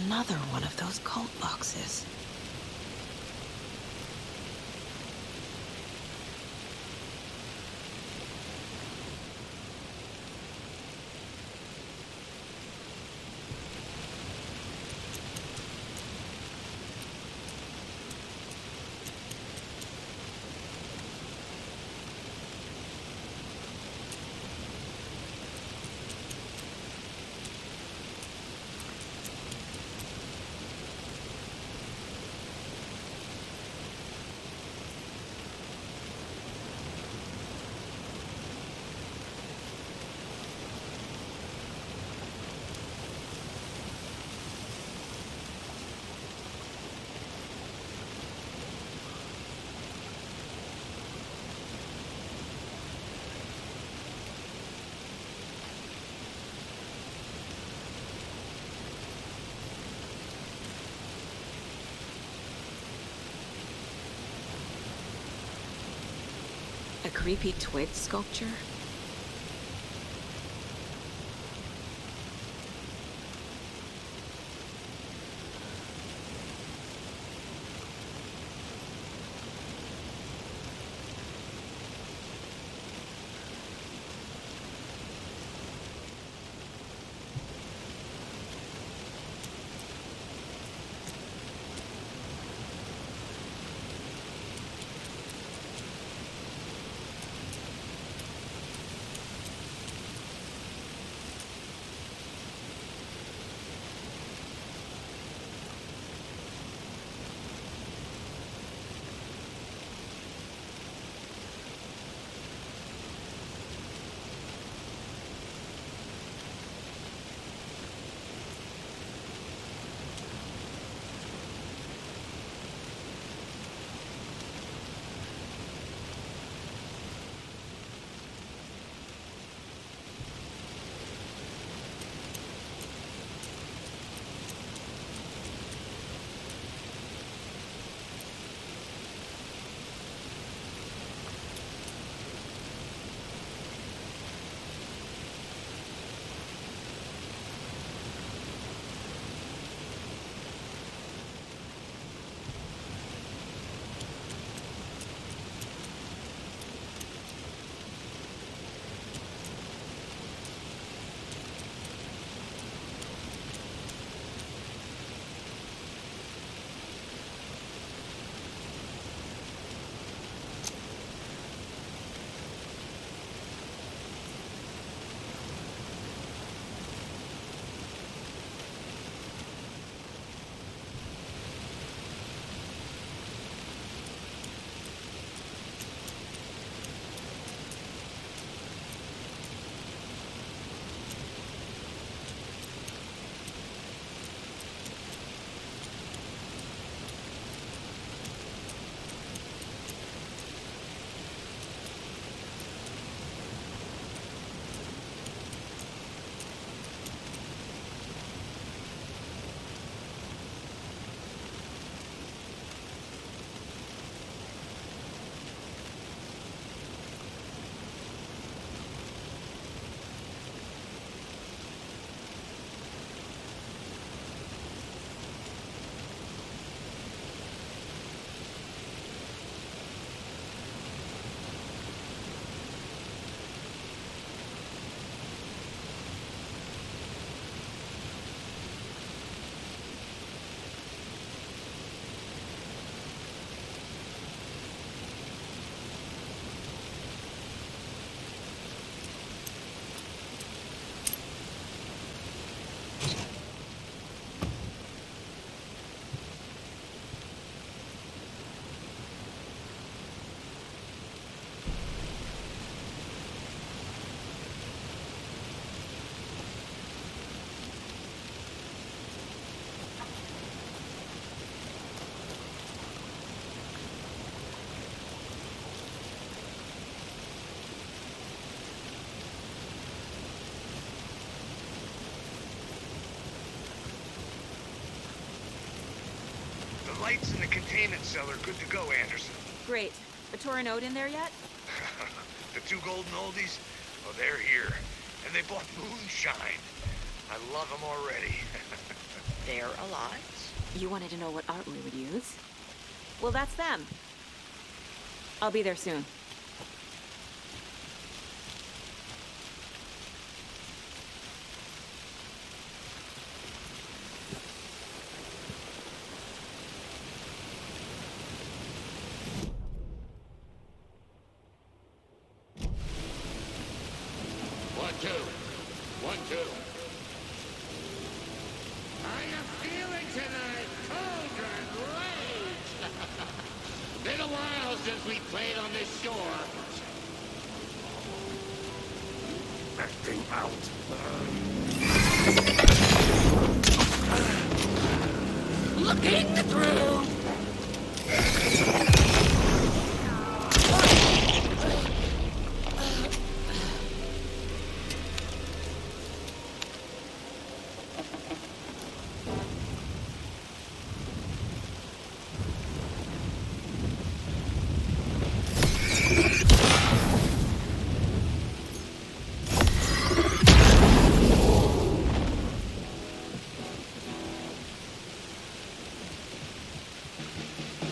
Another one of those cult boxes. A creepy twig sculpture? lights in the containment cell are good to go, Anderson. Great. A Torin Ode in there yet? The two golden oldies? Oh, they're here. And they bought moonshine. I love them already. They're alive. You wanted to know what art we would use? Well, that's them. I'll be there soon. Acting out. Looking through.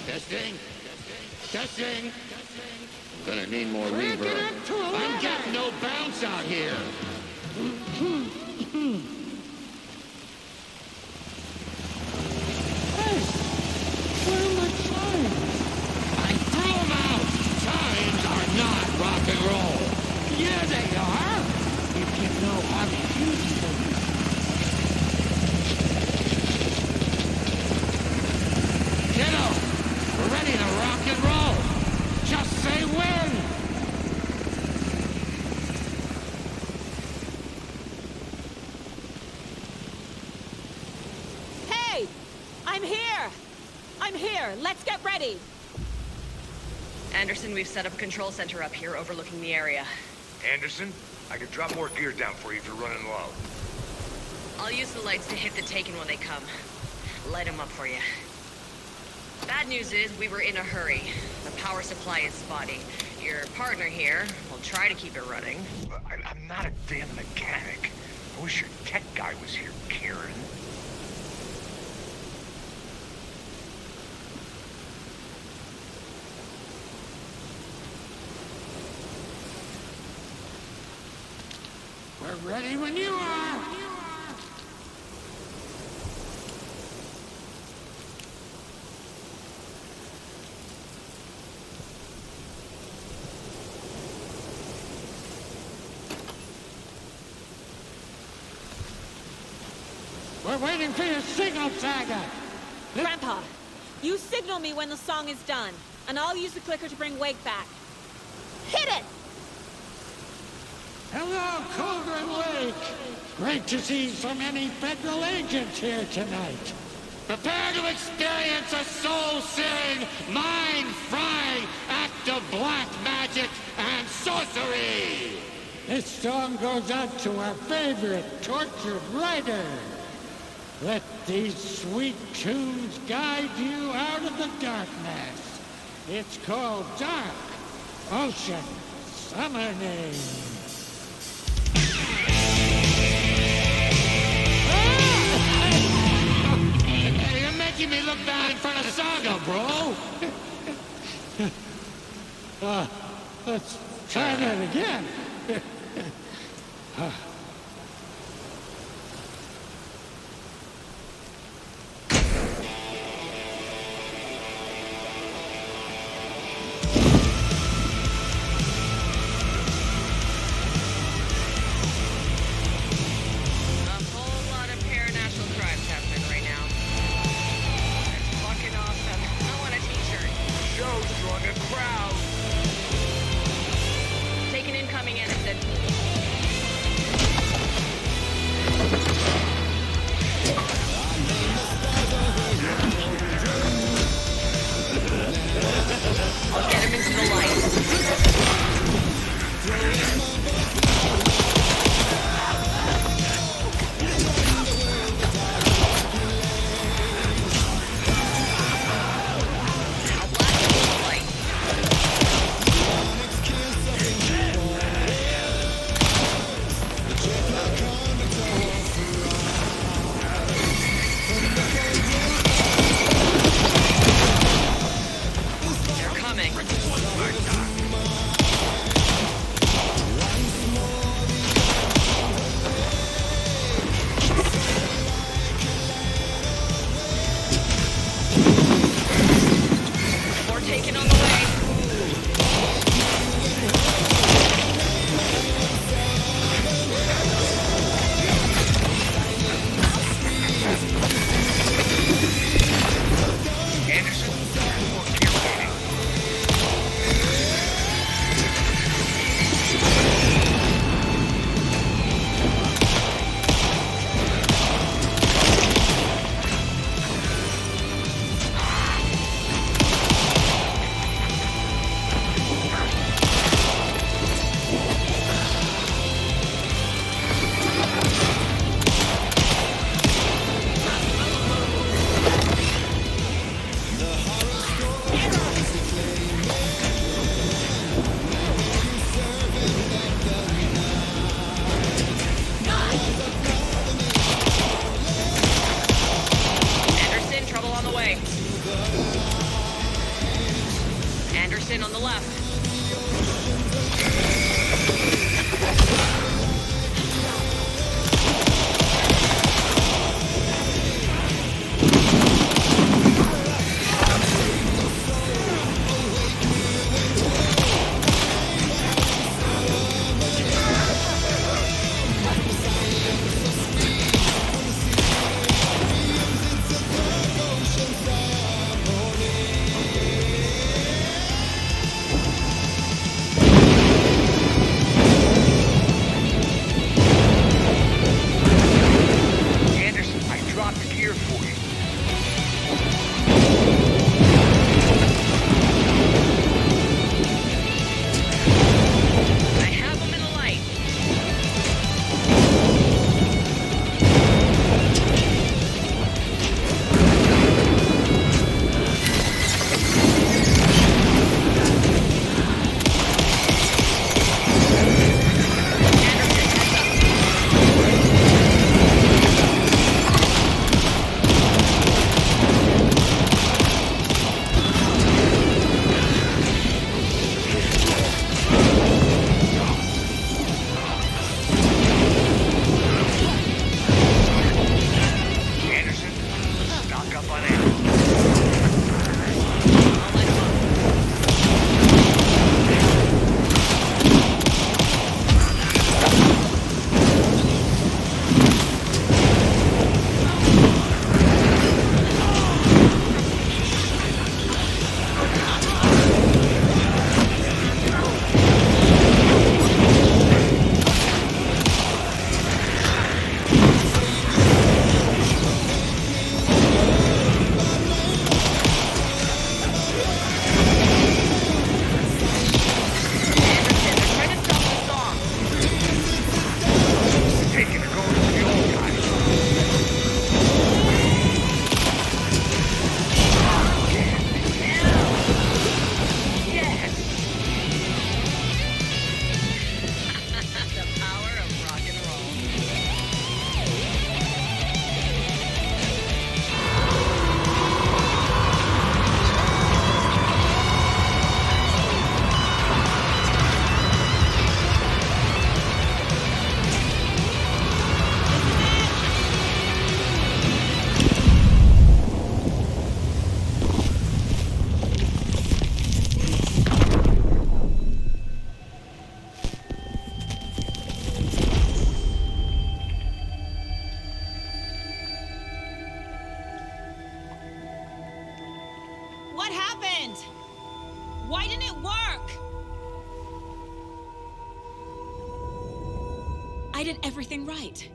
Testing. Testing. Gonna need more reverb. I'm getting no bounce out here. Hey, where are my signs? I threw them out. Signs are not rock and roll. Yeah, they are. If you know how to use them. Kiddo, we're ready to rock and roll. Just say when. Hey! I'm here! I'm here! Let's get ready! Anderson, we've set up a control center up here overlooking the area. Anderson, I can drop more gear down for you if you're running low. I'll use the lights to hit the Taken when they come. Light them up for you. Bad news is we were in a hurry. The power supply is spotty. Your partner here will try to keep it running. I'm not a damn mechanic. I wish your tech guy was here, Karen. We're ready when you are. We're waiting for your signal, Saga. Grandpa, you signal me when the song is done, and I'll use the clicker to bring Wake back. Hit it! Hello, Cauldron Lake. Great to see so many federal agents here tonight. Prepare to experience a soul-searing, mind-frying act of black magic and sorcery! This song goes out to our favorite tortured writer. Let these sweet tunes guide you out of the darkness. It's called Dark Ocean Summoning. Hey, you're making me look bad in front of Saga, bro! Let's try that again. Anderson on the left. Anderson, I dropped gear for you. I have him in the light. Anderson, stock up on ammo. Taking the gold from the old guys. Yes! The power of rock and roll. What happened? Why didn't it work? I did everything right.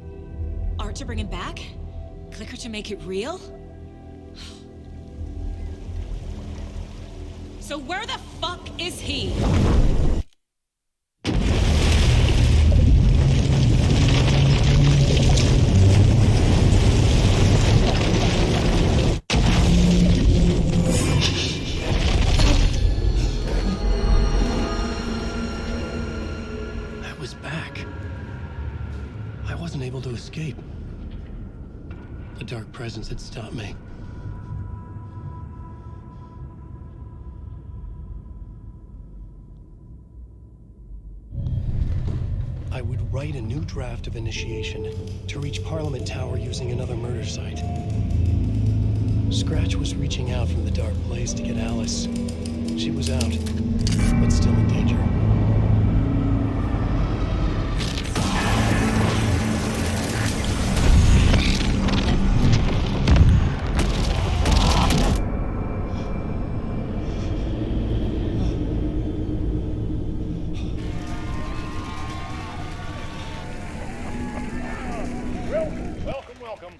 Art to bring him back? Clicker to make it real? So where the fuck is he? I was back. I wasn't able to escape. The dark presence had stopped me. I would write a new draft of initiation to reach Parliament Tower using another murder site. Scratch was reaching out from the dark place to get Alice. She was out, but still in danger. Welcome.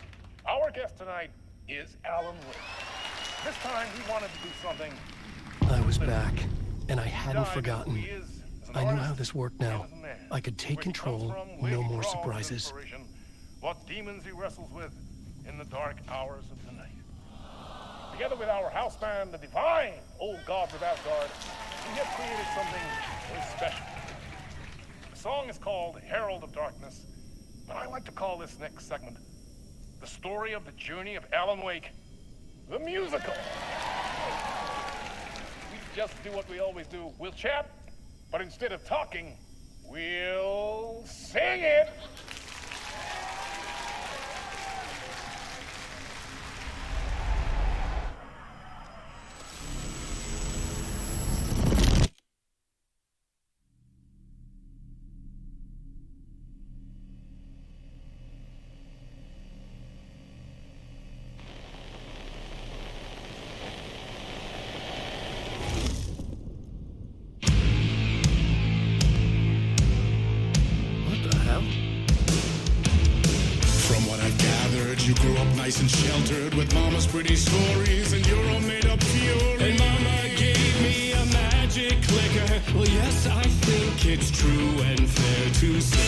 Our guest tonight is Alan Wake. This time he wanted to do something. I was back, and I hadn't forgotten. I knew how this worked now. I could take control, no more surprises. What demons he wrestles with in the dark hours of the night. Together with our house band, the divine old gods of Asgard, we have created something very special. The song is called Herald of Darkness, but I like to call this next segment the story of the journey of Alan Wake, the musical. We've just do what we always do. We'll chat, but instead of talking, we'll sing it. You grew up nice and sheltered with mama's pretty stories and your own made-up fury. And mama gave me a magic clicker. Well, yes, I think it's true and fair to say.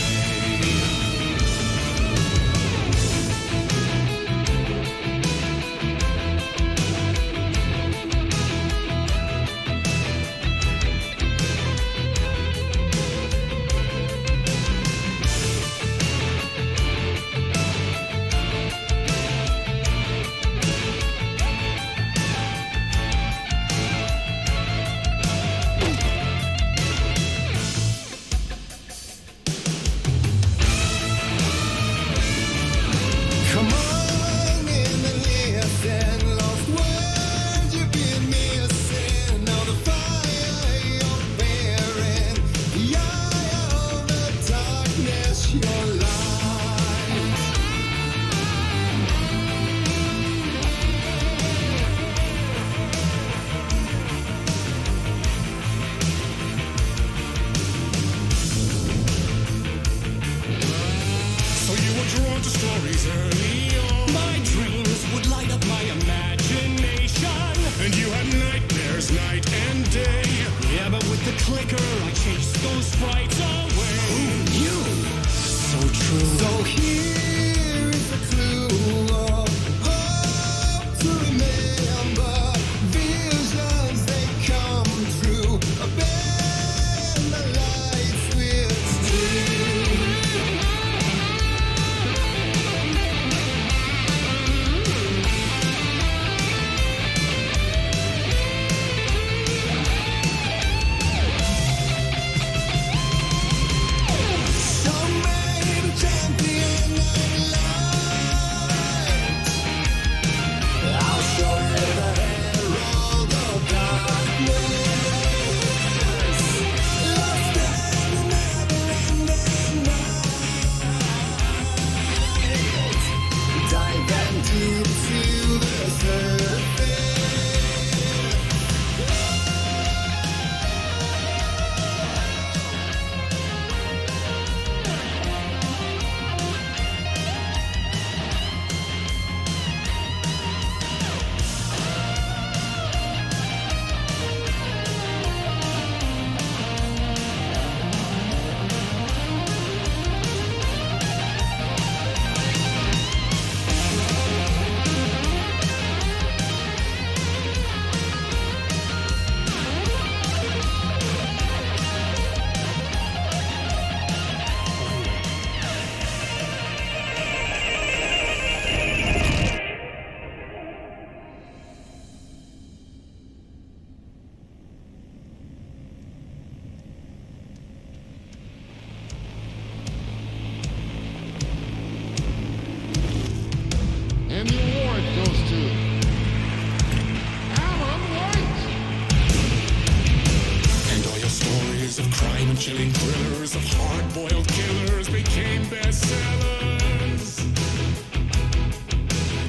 Chilling thrillers of hard-boiled killers became bestsellers.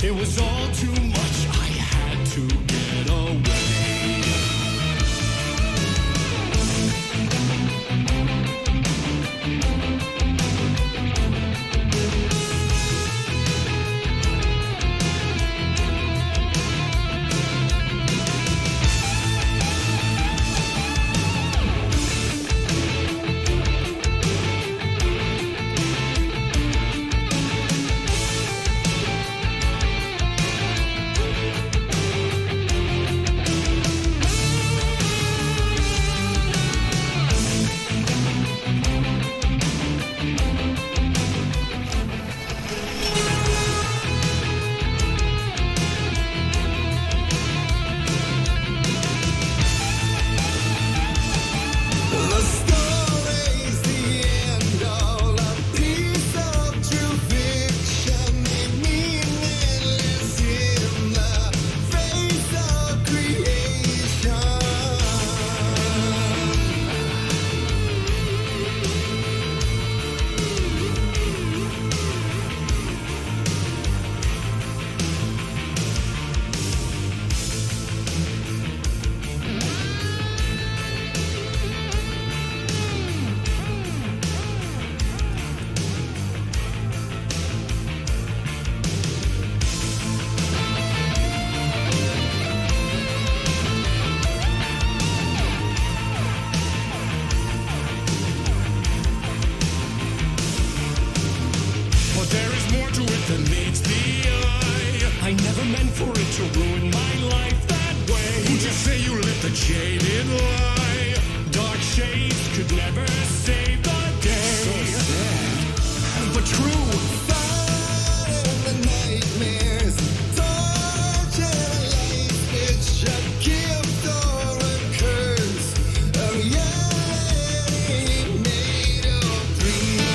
It was all too much, I had to get away. twisted lie. Dark shades could never save the day. So sad, but true. Fighting the nightmares, torture life. It's a gift or a curse. A reality made of dreams.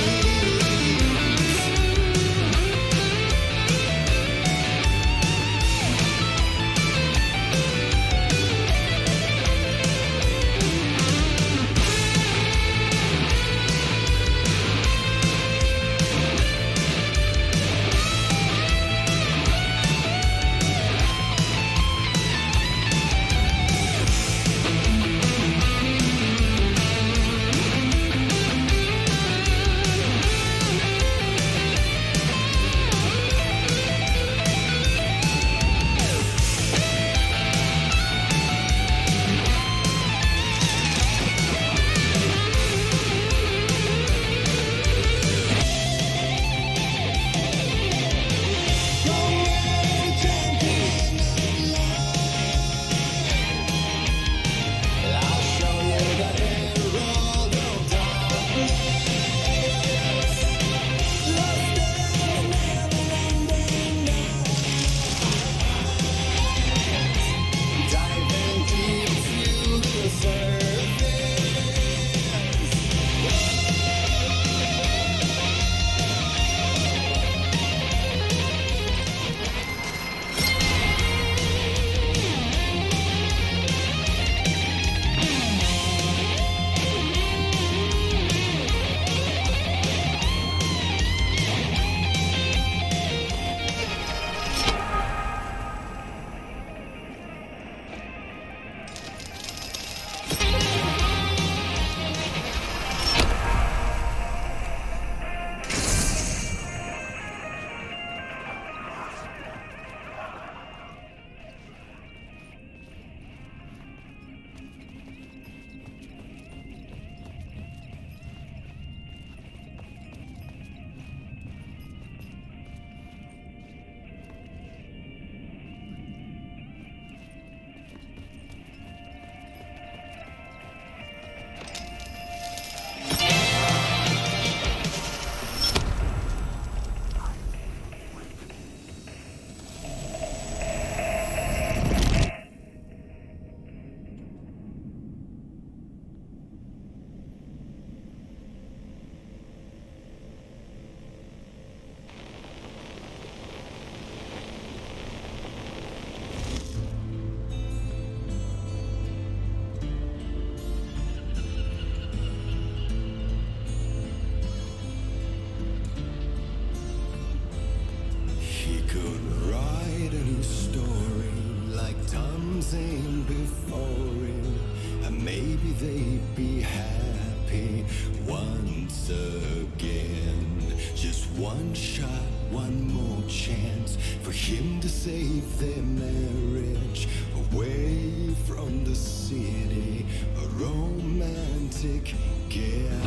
He could write a new story like Tom's in before him, and maybe they'd be happy once again. Just one shot, one more chance for him to save their marriage away from the city, a romantic getaway.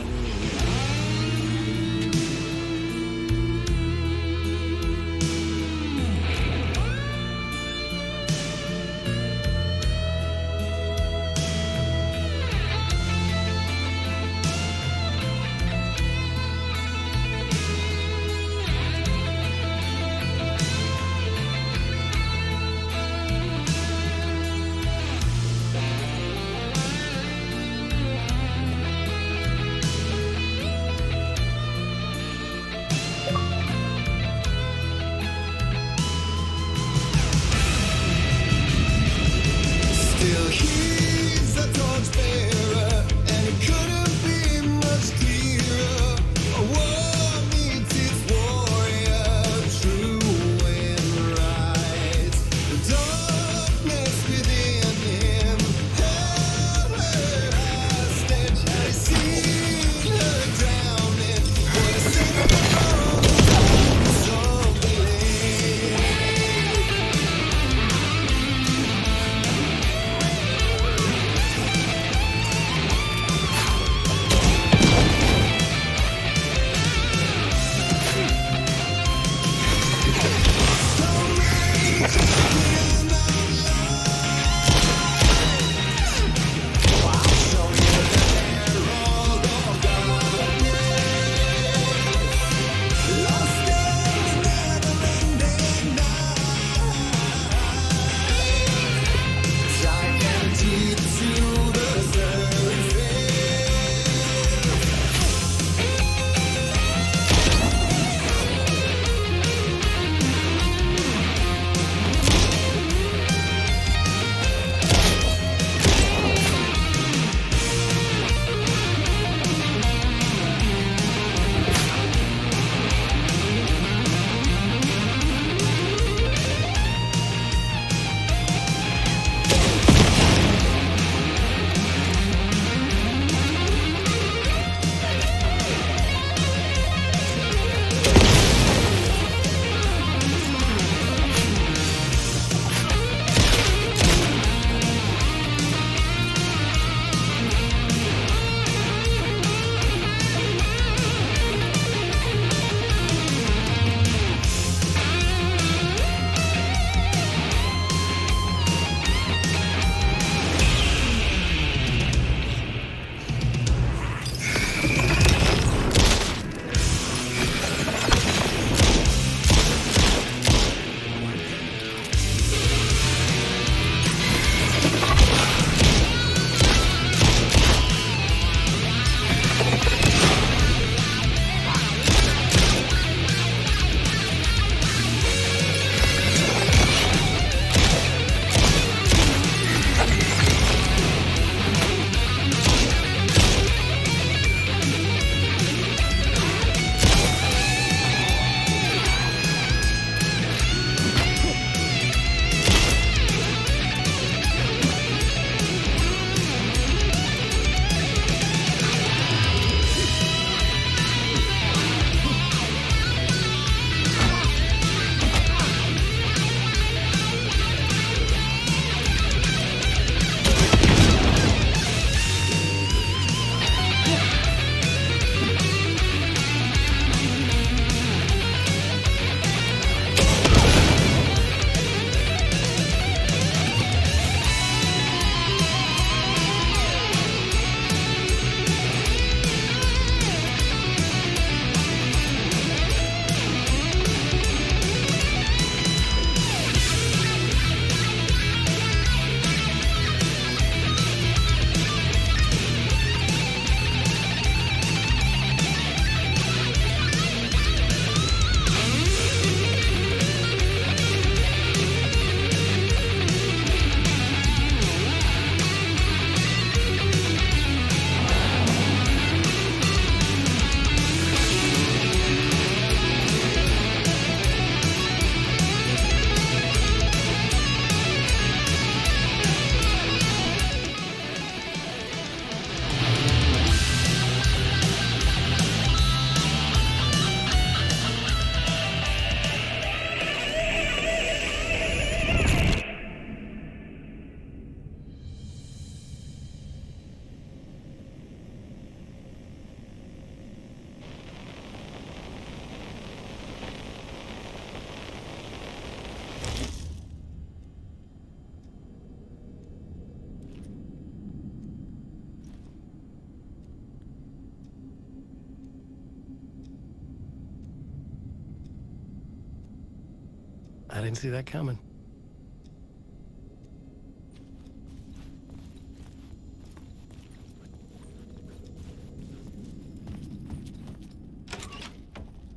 I didn't see that coming.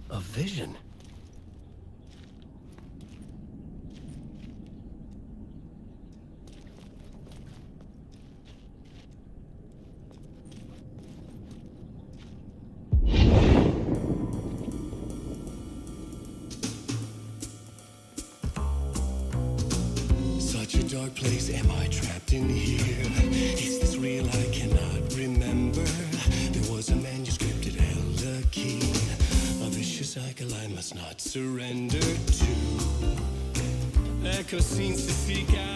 A vision. Such a dark place, am I trapped in here? Is this real? I cannot remember. There was a manuscript, it held a key. A vicious cycle I must not surrender to. Echo seems to seek out